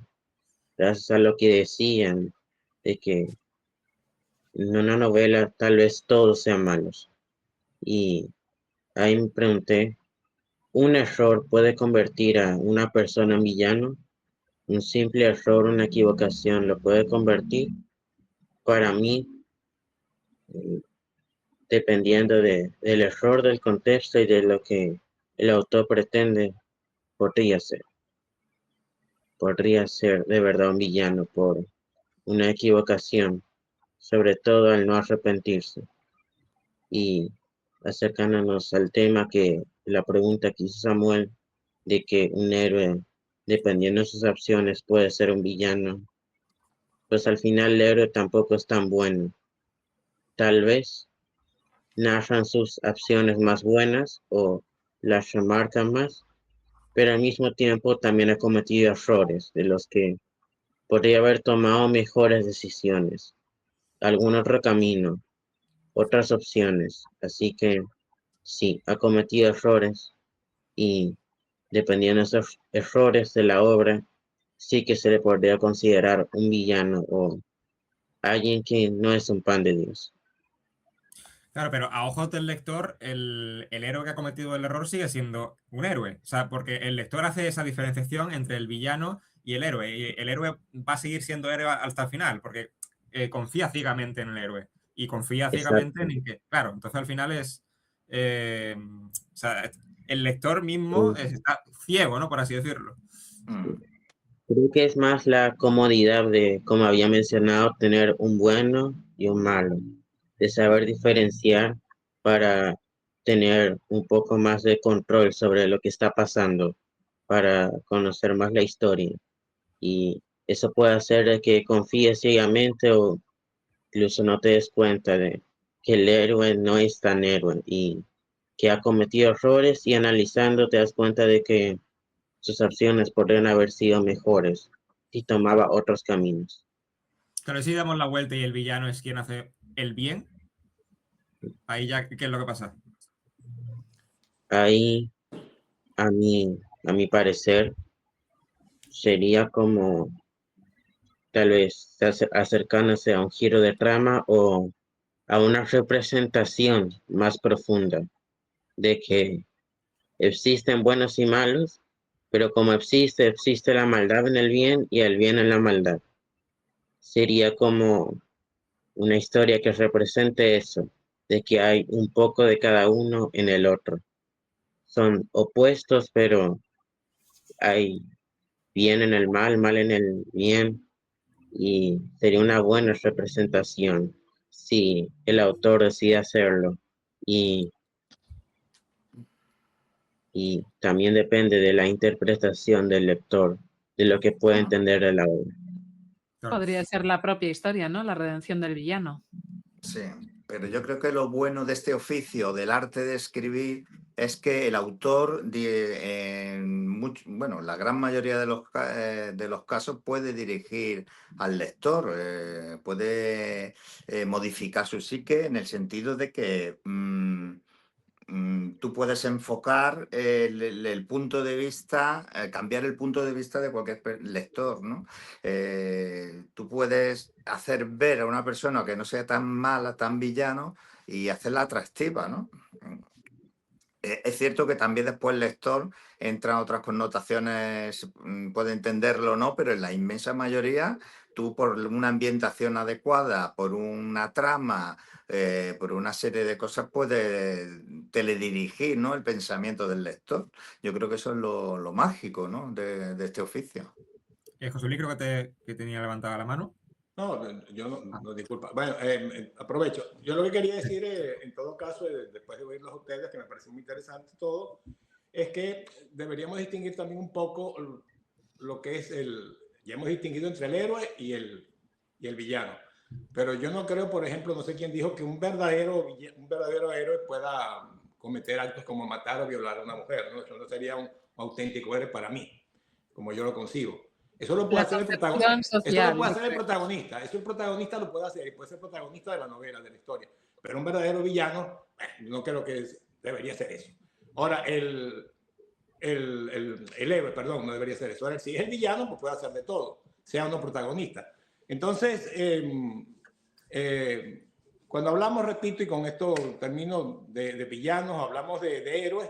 gracias a lo que decían, de que en una novela tal vez todos sean malos. Y ahí me pregunté, ¿un error puede convertir a una persona en villano? ¿Un simple error, una equivocación lo puede convertir? Para mí, eh, dependiendo del error, del contexto y de lo que el autor pretende, podría ser. Podría ser de verdad un villano por una equivocación, sobre todo al no arrepentirse. Y acercándonos al tema que la pregunta que hizo Samuel, de que un héroe, dependiendo de sus acciones, puede ser un villano, pues al final el héroe tampoco es tan bueno. Tal vez narran sus acciones más buenas o las remarcan más, pero al mismo tiempo también ha cometido errores de los que podría haber tomado mejores decisiones, algún otro camino, otras opciones. Así que sí, ha cometido errores y dependiendo de esos errores de la obra, sí que se le podría considerar un villano o alguien que no es un pan de Dios. Claro, pero a ojos del lector, el héroe que ha cometido el error sigue siendo un héroe. O sea, porque el lector hace esa diferenciación entre el villano y el héroe. Y el héroe va a seguir siendo héroe hasta el final, porque confía ciegamente en el héroe. Y confía ciegamente Exacto. en que, claro, entonces al final es. O sea, el lector mismo está ciego, ¿no? Por así decirlo. Creo que es más la comodidad de, como había mencionado, tener un bueno y un malo, de saber diferenciar para tener un poco más de control sobre lo que está pasando, para conocer más la historia. Y eso puede hacer de que confíes ciegamente o incluso no te des cuenta de que el héroe no es tan héroe y que ha cometido errores y analizando te das cuenta de que sus acciones podrían haber sido mejores si tomaba otros caminos. Pero si damos la vuelta y el villano es quien hace el bien, ahí ya, ¿qué es lo que pasa? ahí, a mi parecer, sería como tal vez acercándose a un giro de trama o a una representación más profunda de que existen buenos y malos, pero como existe la maldad en el bien y el bien en la maldad. Sería como una historia que represente eso, de que hay un poco de cada uno en el otro. Son opuestos, pero hay bien en el mal en el bien, y sería una buena representación si el autor decide hacerlo. Y, y también depende de la interpretación del lector, de lo que puede entender de la obra. Claro. Podría ser la propia historia, ¿no? La redención del villano. Sí, pero yo creo que lo bueno de este oficio, del arte de escribir, es que el autor, bueno, la gran mayoría de los casos puede dirigir al lector, puede modificar su psique en el sentido de que tú puedes enfocar el punto de vista, cambiar el punto de vista de cualquier lector, ¿no? Tú puedes hacer ver a una persona que no sea tan mala, tan villano, y hacerla atractiva, ¿no? Es cierto que también después el lector entra en otras connotaciones, puede entenderlo o no, pero en la inmensa mayoría, tú por una ambientación adecuada, por una trama, por una serie de cosas, puedes teledirigir, ¿no?, el pensamiento del lector. Yo creo que eso es lo mágico, ¿no?, de este oficio. José Luis, creo que tenía levantada la mano. No, yo no, disculpa. Bueno, aprovecho. Yo lo que quería decir, en todo caso, después de oírlos a ustedes, que me parece muy interesante todo, es que deberíamos distinguir también un poco lo que es ya hemos distinguido entre el héroe y el villano. Pero yo no creo, por ejemplo, no sé quién dijo que un verdadero héroe pueda cometer actos como matar o violar a una mujer, ¿no? Eso no sería un auténtico héroe para mí, como yo lo concibo. Eso lo puede hacer el protagonista. Eso lo puede hacer el protagonista. Eso el protagonista lo puede hacer y puede ser protagonista de la novela, de la historia. Pero un verdadero villano, no creo que debería ser eso. Ahora, el héroe, perdón, no debería ser eso. Ahora, si es el villano, pues puede hacer de todo, sea uno protagonista. Entonces, cuando hablamos, repito, y con esto termino, de villanos, hablamos de héroes,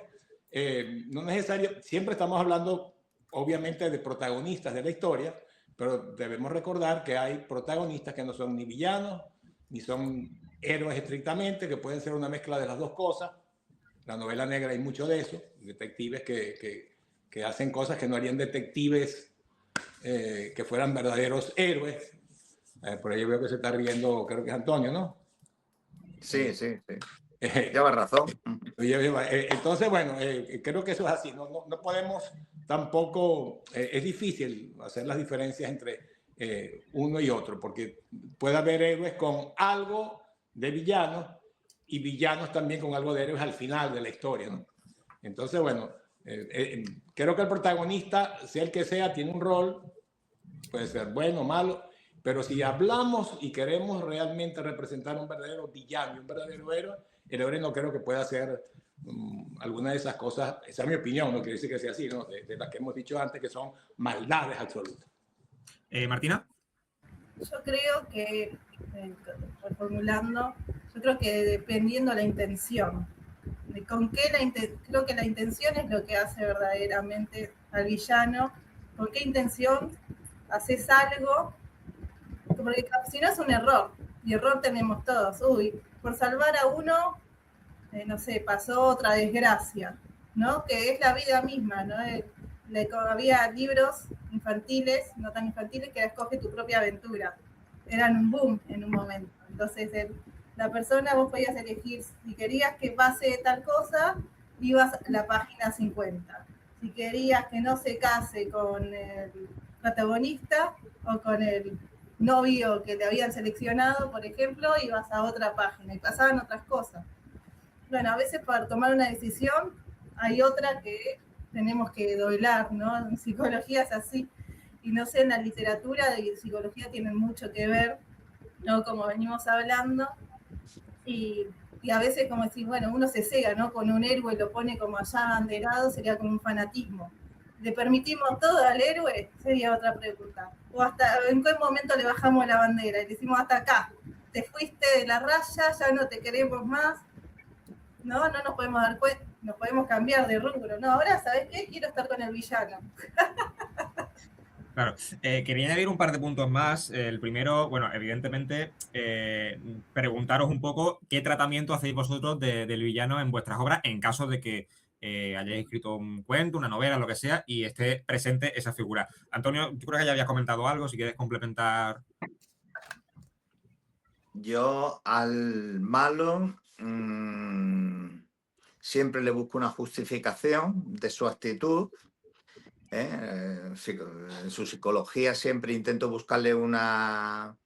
no es necesario, siempre estamos hablando obviamente de protagonistas de la historia, pero debemos recordar que hay protagonistas que no son ni villanos, ni son héroes estrictamente, que pueden ser una mezcla de las dos cosas. La novela negra hay mucho de eso, detectives que hacen cosas que no harían detectives que fueran verdaderos héroes. Por ahí veo que se está riendo, creo que es Antonio, ¿no? Sí. Lleva razón. Entonces, bueno, creo que eso es así. No podemos tampoco, es difícil hacer las diferencias entre uno y otro, porque puede haber héroes con algo de villanos y villanos también con algo de héroes al final de la historia, ¿no? Entonces, bueno, creo que el protagonista, sea el que sea, tiene un rol, puede ser bueno o malo, pero si hablamos y queremos realmente representar un verdadero villano y un verdadero héroe, el héroe no creo que pueda hacer alguna de esas cosas. Esa es mi opinión, no quiere decir que sea así, ¿no? De las que hemos dicho antes, que son maldades absolutas. Martina. Yo creo que, reformulando, yo creo que dependiendo la intención, de con qué creo que la intención es lo que hace verdaderamente al villano, con qué intención haces algo, porque si no es un error, y error tenemos todos. Uy, por salvar a uno, no sé, pasó otra desgracia, ¿no? Que es la vida misma, ¿no? Había libros infantiles, no tan infantiles, que era Escoge tu propia aventura. Eran un boom en un momento. Entonces, la persona, vos podías elegir, si querías que pase tal cosa, ibas a la página 50. Si querías que no se case con el protagonista o con el novio que te habían seleccionado, por ejemplo, ibas a otra página y pasaban otras cosas. Bueno, a veces para tomar una decisión hay otra que tenemos que doblar, ¿no? En psicología es así. Y no sé, en la literatura y psicología tienen mucho que ver, ¿no? Como venimos hablando. Y Y a veces como decir, bueno, uno se cega, ¿no? Con un héroe lo pone como allá abanderado, sería como un fanatismo. ¿Le permitimos todo al héroe? Sería otra pregunta. O hasta, ¿en qué momento le bajamos la bandera? Y decimos, hasta acá, te fuiste de la raya, ya no te queremos más. No nos podemos dar cuenta, nos podemos cambiar de rubro. No, ahora, ¿sabes qué? Quiero estar con el villano. Claro, quería añadir un par de puntos más. El primero, bueno, evidentemente, preguntaros un poco qué tratamiento hacéis vosotros del villano en vuestras obras en caso de que hayáis escrito un cuento, una novela, lo que sea, y esté presente esa figura. Antonio, yo creo que ya habías comentado algo, si quieres complementar. Yo al malo siempre le busco una justificación de su actitud. En su psicología siempre intento buscarle una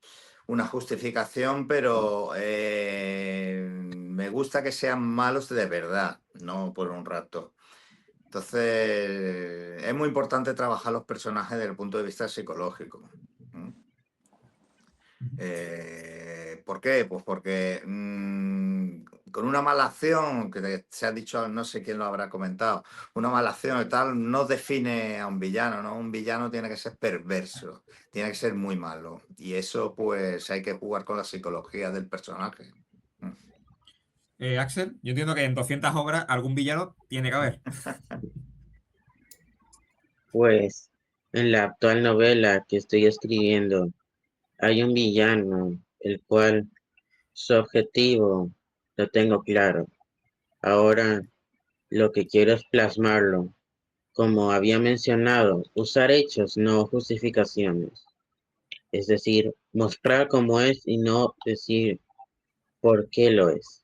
justificación, pero me gusta que sean malos de verdad, no por un rato. Entonces, es muy importante trabajar los personajes desde el punto de vista psicológico. ¿Por qué? Pues porque con una mala acción, que se ha dicho, no sé quién lo habrá comentado, una mala acción y tal no define a un villano, ¿no? Un villano tiene que ser perverso, tiene que ser muy malo. Y eso, pues, hay que jugar con la psicología del personaje. Axel, yo entiendo que en 200 obras algún villano tiene que haber. Pues en la actual novela que estoy escribiendo hay un villano, el cual su objetivo lo tengo claro. Ahora lo que quiero es plasmarlo. Como había mencionado, usar hechos, no justificaciones. Es decir, mostrar cómo es y no decir por qué lo es.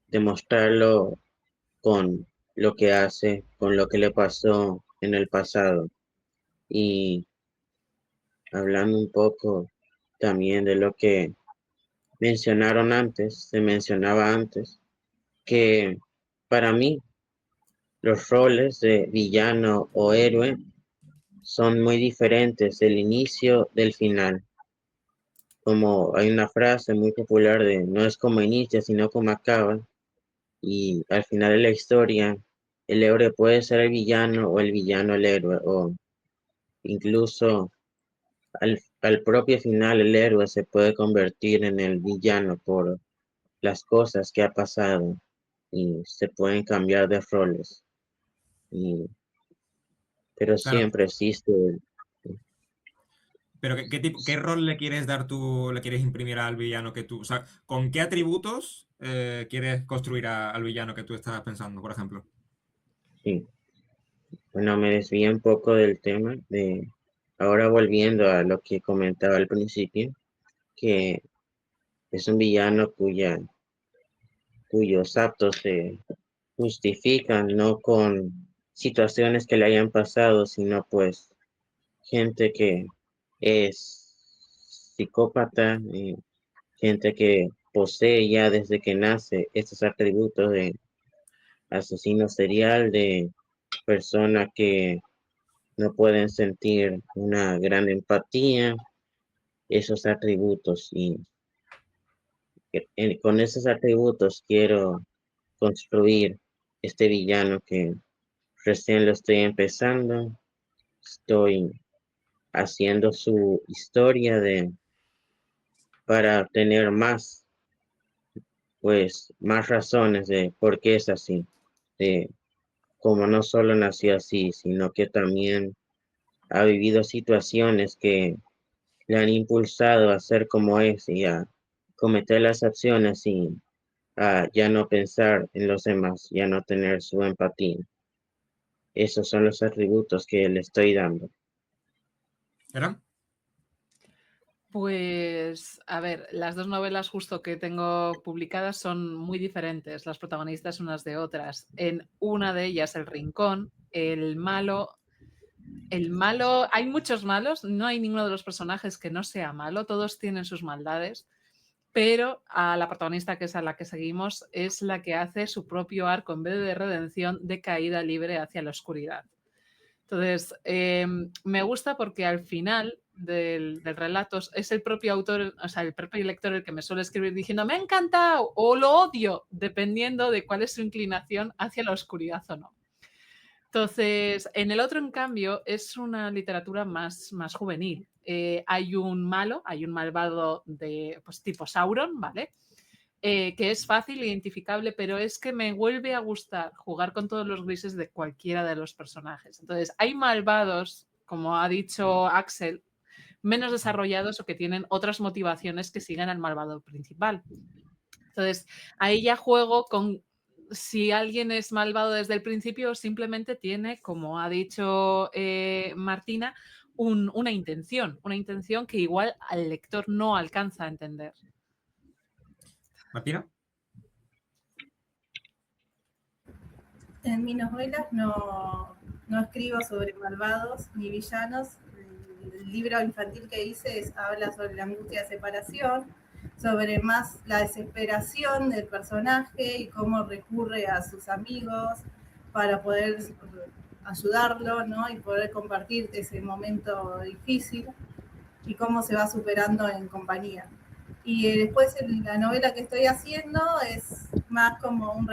Demostrarlo con lo que hace, con lo que le pasó en el pasado. Y hablando un poco también de lo que mencionaron antes, se mencionaba antes, que para mí los roles de villano o héroe son muy diferentes del inicio del final. Como hay una frase muy popular de no es como inicia, sino como acaba. Y al final de la historia, el héroe puede ser el villano o el villano el héroe, o incluso al propio final el héroe se puede convertir en el villano por las cosas que ha pasado y se pueden cambiar de roles. Pero Claro, siempre existe pero ¿qué rol le quieres dar tú, le quieres imprimir al villano que tú, o sea, ¿con qué atributos quieres construir al villano que tú estás pensando, por ejemplo? sí. Bueno, me desvié un poco del tema de ahora volviendo a lo que comentaba al principio, que es un villano cuyos actos se justifican no con situaciones que le hayan pasado, sino pues gente que es psicópata, gente que posee ya desde que nace estos atributos de asesino serial, de persona que no pueden sentir una gran empatía, esos atributos. Y con esos atributos quiero construir este villano que recién lo estoy empezando. Estoy haciendo su historia para tener más razones de por qué es así. De como no solo nació así, sino que también ha vivido situaciones que le han impulsado a ser como es y a cometer las acciones y a ya no pensar en los demás, ya no tener su empatía. Esos son los atributos que le estoy dando. ¿Eran? Pues, a ver, las dos novelas justo que tengo publicadas son muy diferentes, las protagonistas unas de otras. En una de ellas, El Rincón, el malo, hay muchos malos, no hay ninguno de los personajes que no sea malo, todos tienen sus maldades, pero a la protagonista, que es a la que seguimos, es la que hace su propio arco en vez de redención de caída libre hacia la oscuridad. Entonces, me gusta porque al final del relato es el propio autor, o sea, el propio lector el que me suele escribir diciendo me ha encantado o lo odio, dependiendo de cuál es su inclinación hacia la oscuridad o no. Entonces, en el otro, en cambio, es una literatura más juvenil. Hay un malvado de pues, tipo Sauron, ¿vale? Que es fácil, identificable, pero es que me vuelve a gustar jugar con todos los grises de cualquiera de los personajes. Entonces, hay malvados, como ha dicho Axel, menos desarrollados o que tienen otras motivaciones que siguen al malvado principal. Entonces, ahí ya juego con si alguien es malvado desde el principio, simplemente tiene, como ha dicho Martina, una intención que igual al lector no alcanza a entender. ¿Martina? En mis novelas no escribo sobre malvados ni villanos. El libro infantil que hice habla sobre la angustia de separación, sobre más la desesperación del personaje y cómo recurre a sus amigos para poder ayudarlo, ¿no? Y poder compartir ese momento difícil y cómo se va superando en compañía. Y después la novela que estoy haciendo es más como un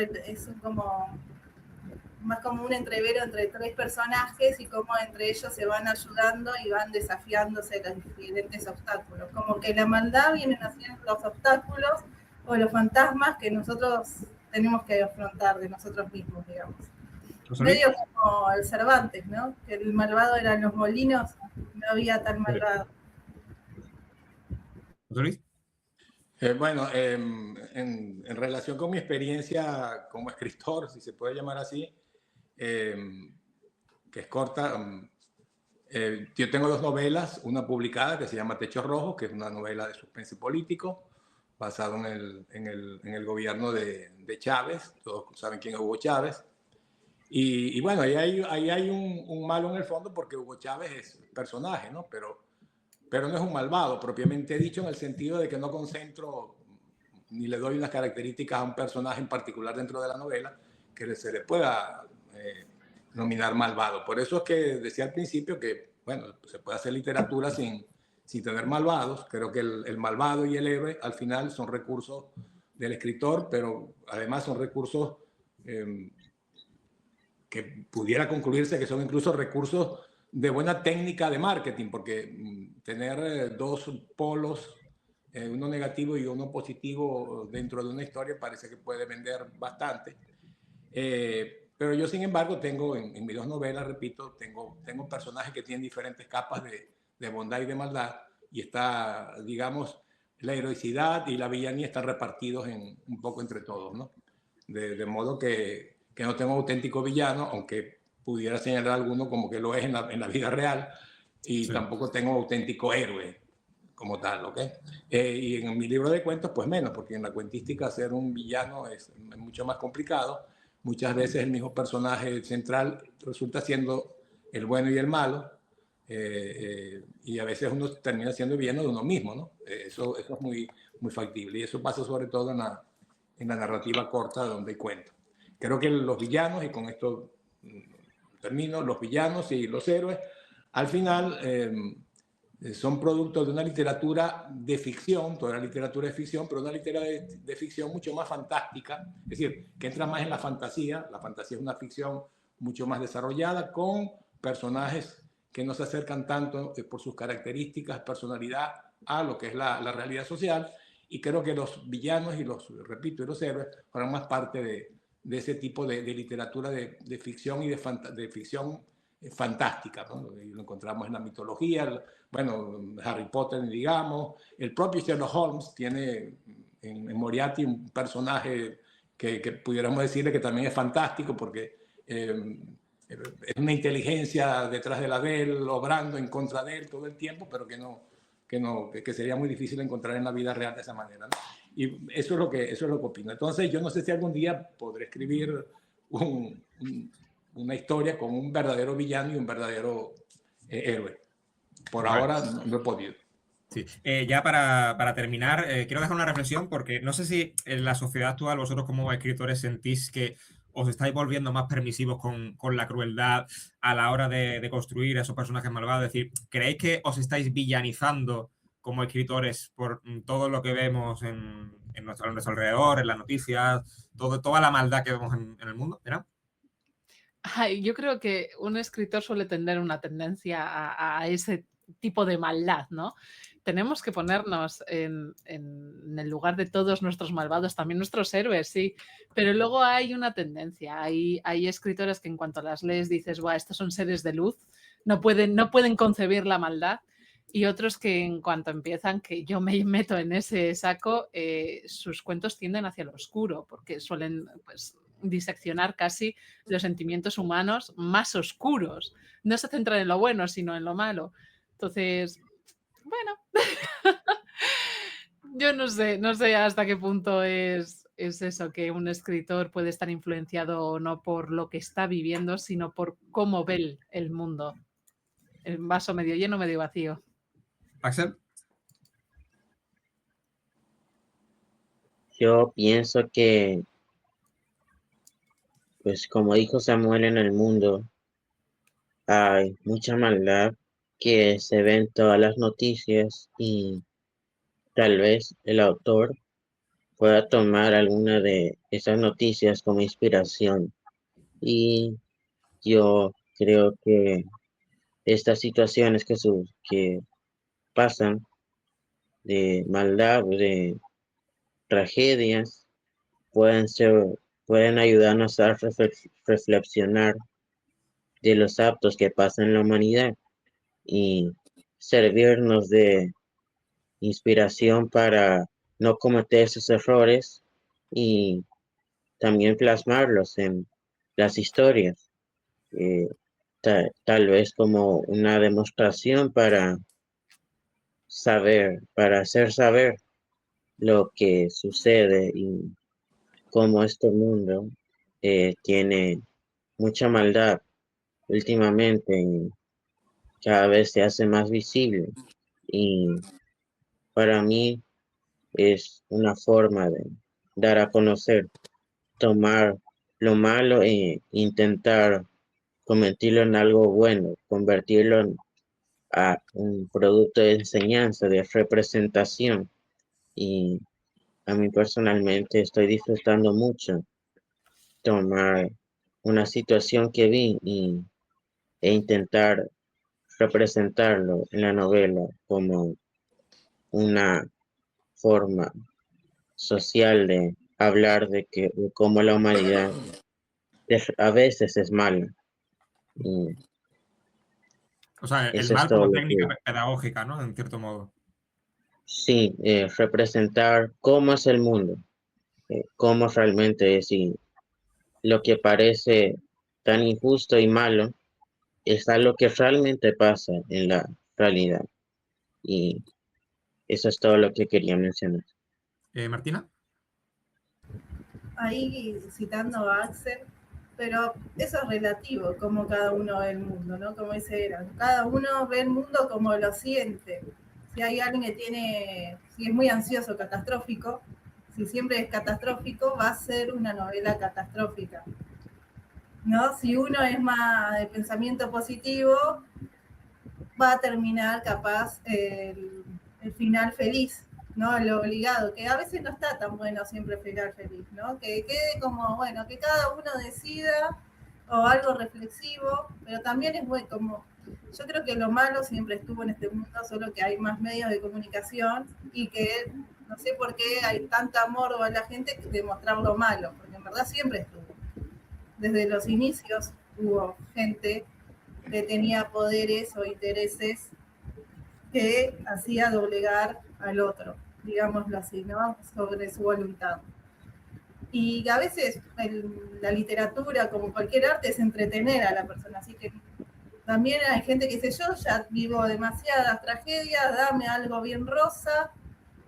entrevero entre tres personajes y cómo entre ellos se van ayudando y van desafiándose los diferentes obstáculos. Como que la maldad vienen haciendo los obstáculos o los fantasmas que nosotros tenemos que afrontar de nosotros mismos, digamos. Medio como el Cervantes, ¿no? Que el malvado eran los molinos, no había tal malvado. ¿José Luis? Bueno, en relación con mi experiencia como escritor, si se puede llamar así, que es corta, yo tengo dos novelas, una publicada que se llama Techo Rojo, que es una novela de suspense político, basado en el gobierno de Chávez. Todos saben quién es Hugo Chávez. Y bueno, ahí hay un malo en el fondo, porque Hugo Chávez es personaje, ¿no? Pero no es un malvado propiamente dicho, en el sentido de que no concentro ni le doy unas características a un personaje en particular dentro de la novela que se le pueda nominar malvado. Por eso es que decía al principio que, bueno, se puede hacer literatura sin tener malvados. Creo que el malvado y el héroe al final son recursos del escritor, pero además son recursos que pudiera concluirse que son incluso recursos de buena técnica de marketing, porque tener dos polos, uno negativo y uno positivo dentro de una historia parece que puede vender bastante. Pero yo, sin embargo, tengo en mis dos novelas, repito, tengo personajes que tienen diferentes capas de bondad y de maldad, y está, digamos, la heroicidad y la villanía están repartidos un poco entre todos, ¿no? De modo que no tengo auténtico villano, aunque pudiera señalar alguno como que lo es en la vida real, y sí, tampoco tengo auténtico héroe como tal, ¿ok? Y en mi libro de cuentos, pues menos, porque en la cuentística ser un villano es mucho más complicado. Muchas veces el mismo personaje central resulta siendo el bueno y el malo, y a veces uno termina siendo villano de uno mismo, ¿no? Eso es muy factible, y eso pasa sobre todo en la narrativa corta donde hay cuentos. Creo que los villanos, y con esto termino, los villanos y los héroes, al final son productos de una literatura de ficción. Toda la literatura es ficción, pero una literatura de ficción mucho más fantástica, es decir, que entra más en la fantasía. La fantasía es una ficción mucho más desarrollada, con personajes que no se acercan tanto por sus características, personalidad, a lo que es la realidad social. Y creo que los villanos y repito, los héroes forman más parte de ese tipo de literatura de ficción y de ficción fantástica, ¿no? Lo encontramos en la mitología, bueno, Harry Potter, digamos, el propio Sherlock Holmes tiene en Moriarty un personaje que pudiéramos decirle que también es fantástico, porque es una inteligencia detrás de la de él, obrando en contra de él todo el tiempo, pero que sería muy difícil encontrar en la vida real de esa manera, ¿no? Y eso es lo que opino. Entonces, yo no sé si algún día podré escribir una historia con un verdadero villano y un verdadero héroe. Por ahora no he podido. Sí. Ya para terminar, quiero dejar una reflexión, porque no sé si en la sociedad actual vosotros como escritores sentís que os estáis volviendo más permisivos con la crueldad a la hora de construir a esos personajes malvados? Es decir, ¿creéis que os estáis villanizando como escritores por todo lo que vemos en nuestro alrededor, en las noticias, toda la maldad que vemos en el mundo? ¿Era? Ay, yo creo que un escritor suele tener una tendencia a ese tipo de maldad, ¿no? Tenemos que ponernos en el lugar de todos nuestros malvados, también nuestros héroes, sí, pero luego hay una tendencia, hay escritores que en cuanto las lees dices, "Buah, estos son seres de luz, no pueden concebir la maldad", y otros que en cuanto empiezan, que yo me meto en ese saco, sus cuentos tienden hacia lo oscuro, porque suelen, pues, diseccionar casi los sentimientos humanos más oscuros. No se centran en lo bueno, sino en lo malo. Entonces, bueno, yo no sé hasta qué punto es eso, que un escritor puede estar influenciado no por lo que está viviendo, sino por cómo ve el mundo. El vaso medio lleno, medio vacío. Axel. Yo pienso que, pues como dijo Samuel, en el mundo hay mucha maldad que se ve en todas las noticias y tal vez el autor pueda tomar alguna de esas noticias como inspiración. Y yo creo que estas situaciones que pasan de maldad, de tragedias, pueden ayudarnos a reflexionar de los actos que pasan en la humanidad y servirnos de inspiración para no cometer esos errores y también plasmarlos en las historias, tal vez como una demostración para hacer saber lo que sucede y cómo este mundo tiene mucha maldad últimamente y cada vez se hace más visible. Y para mí es una forma de dar a conocer, tomar lo malo e intentar convertirlo en algo bueno, convertirlo a un producto de enseñanza, de representación. Y a mí personalmente estoy disfrutando mucho tomar una situación que vi e intentar representarlo en la novela como una forma social de hablar de cómo la humanidad a veces es mala. Y O sea, el eso es mal todo como lo técnica que pedagógica, ¿no? En cierto modo. sí, representar cómo es el mundo, cómo realmente es y lo que parece tan injusto y malo es algo que realmente pasa en la realidad. Y eso es todo lo que quería mencionar. Martina. Ahí citando a Axel, pero eso es relativo, como cada uno ve el mundo, ¿no? Como dice Eran, cada uno ve el mundo como lo siente. Si hay alguien que si es muy ansioso, catastrófico, si siempre es catastrófico, va a ser una novela catastrófica, ¿no? Si uno es más de pensamiento positivo, va a terminar capaz el final feliz, ¿no? Lo obligado, que a veces no está tan bueno siempre el final feliz, ¿no? Que quede como, bueno, que cada uno decida o algo reflexivo, pero también es bueno, como, yo creo que lo malo siempre estuvo en este mundo, solo que hay más medios de comunicación y que no sé por qué hay tanta morbo a la gente de mostrar lo malo, porque en verdad siempre estuvo. Desde los inicios hubo gente que tenía poderes o intereses que hacía doblegar al otro, digámoslo así, ¿no? Sobre su voluntad. Y a veces la literatura, como cualquier arte, es entretener a la persona, así que también hay gente que dice, yo ya vivo demasiadas tragedias, dame algo bien rosa,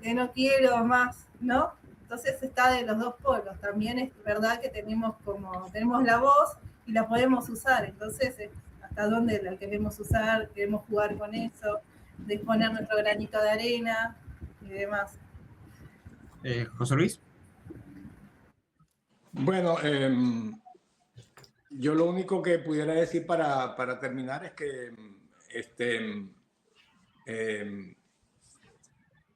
que no quiero más, ¿no? Entonces está de los dos polos. También es verdad que tenemos la voz y la podemos usar, entonces hasta dónde la queremos usar, queremos jugar con eso, de poner nuestro granito de arena y demás. José Luis. Bueno, yo lo único que pudiera decir para terminar es que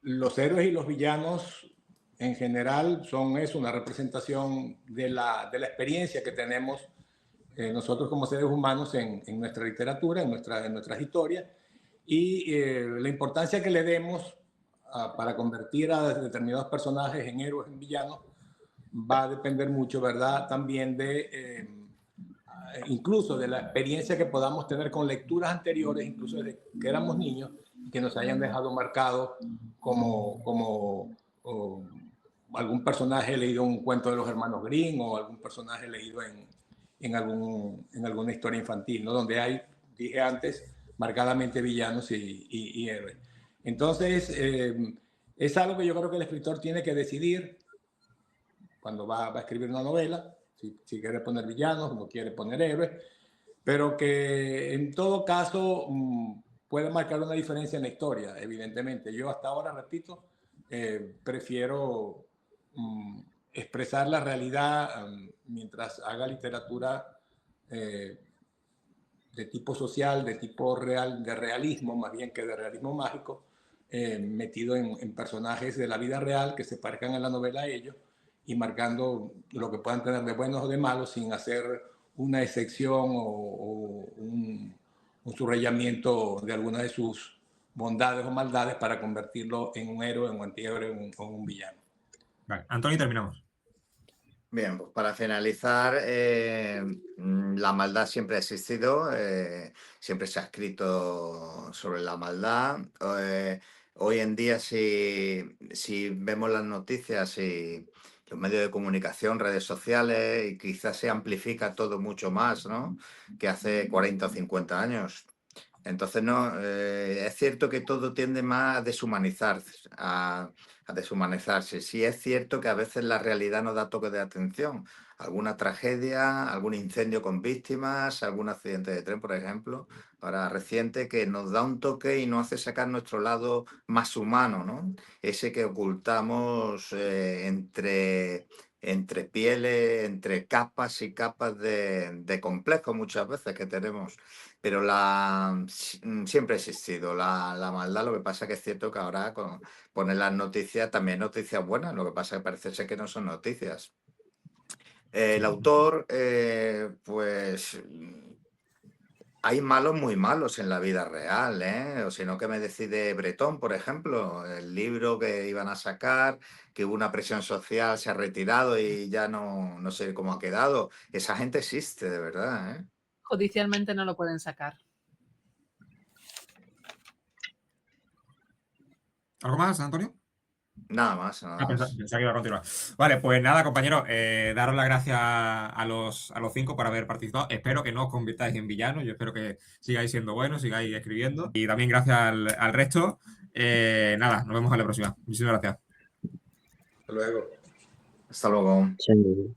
los héroes y los villanos en general es una representación de la experiencia que tenemos nosotros como seres humanos en nuestra literatura, en nuestras historias, y la importancia que le demos para convertir a determinados personajes en héroes, en villanos, va a depender mucho, ¿verdad? También incluso de la experiencia que podamos tener con lecturas anteriores, incluso desde que éramos niños, que nos hayan dejado marcados como algún personaje leído un cuento de los hermanos Grimm o algún personaje leído en alguna historia infantil, ¿no? Donde hay, dije antes, marcadamente villanos y héroes. Entonces, es algo que yo creo que el escritor tiene que decidir cuando va a escribir una novela, si quiere poner villanos, no quiere poner héroes, pero que en todo caso puede marcar una diferencia en la historia, evidentemente. Yo hasta ahora, repito, prefiero expresar la realidad mientras haga literatura de tipo social, de tipo real, de realismo, más bien que de realismo mágico, metido en personajes de la vida real que se parezcan en la novela a ellos y marcando lo que puedan tener de buenos o de malos sin hacer una excepción o un subrayamiento de alguna de sus bondades o maldades para convertirlo en un héroe, en un antihéroe o en un villano. Vale, Antonio, terminamos. Bien, pues para finalizar, la maldad siempre ha existido, siempre se ha escrito sobre la maldad. Hoy en día, si vemos las noticias y los medios de comunicación, redes sociales, y quizás se amplifica todo mucho más, ¿no?, que hace 40 o 50 años. Entonces, no, es cierto que todo tiende más a deshumanizarse, a deshumanizarse. Sí es cierto que a veces la realidad nos da toque de atención. Alguna tragedia, algún incendio con víctimas, algún accidente de tren, por ejemplo, ahora reciente, que nos da un toque y nos hace sacar nuestro lado más humano, ¿no? Ese que ocultamos entre pieles, entre capas y capas de complejos muchas veces que tenemos. Pero siempre ha existido la maldad. Lo que pasa que es cierto que ahora ponen las noticias, también noticias buenas, lo que pasa que parece ser que no son noticias. El autor, pues hay malos muy malos en la vida real, ¿eh? O si no, que me decide Bretón, por ejemplo, el libro que iban a sacar, que hubo una presión social, se ha retirado y ya no sé cómo ha quedado. Esa gente existe, de verdad, ¿eh? Judicialmente no lo pueden sacar. ¿Algo más, Antonio? Nada más, nada más. Pensaba que iba a continuar. Vale, pues nada, compañeros, daros las gracias a los 5 por haber participado. Espero que no os convirtáis en villanos. Yo espero que sigáis siendo buenos, sigáis escribiendo. Y también gracias al resto. Nada, nos vemos en la próxima. Muchísimas gracias. Hasta luego. Hasta luego. Sí.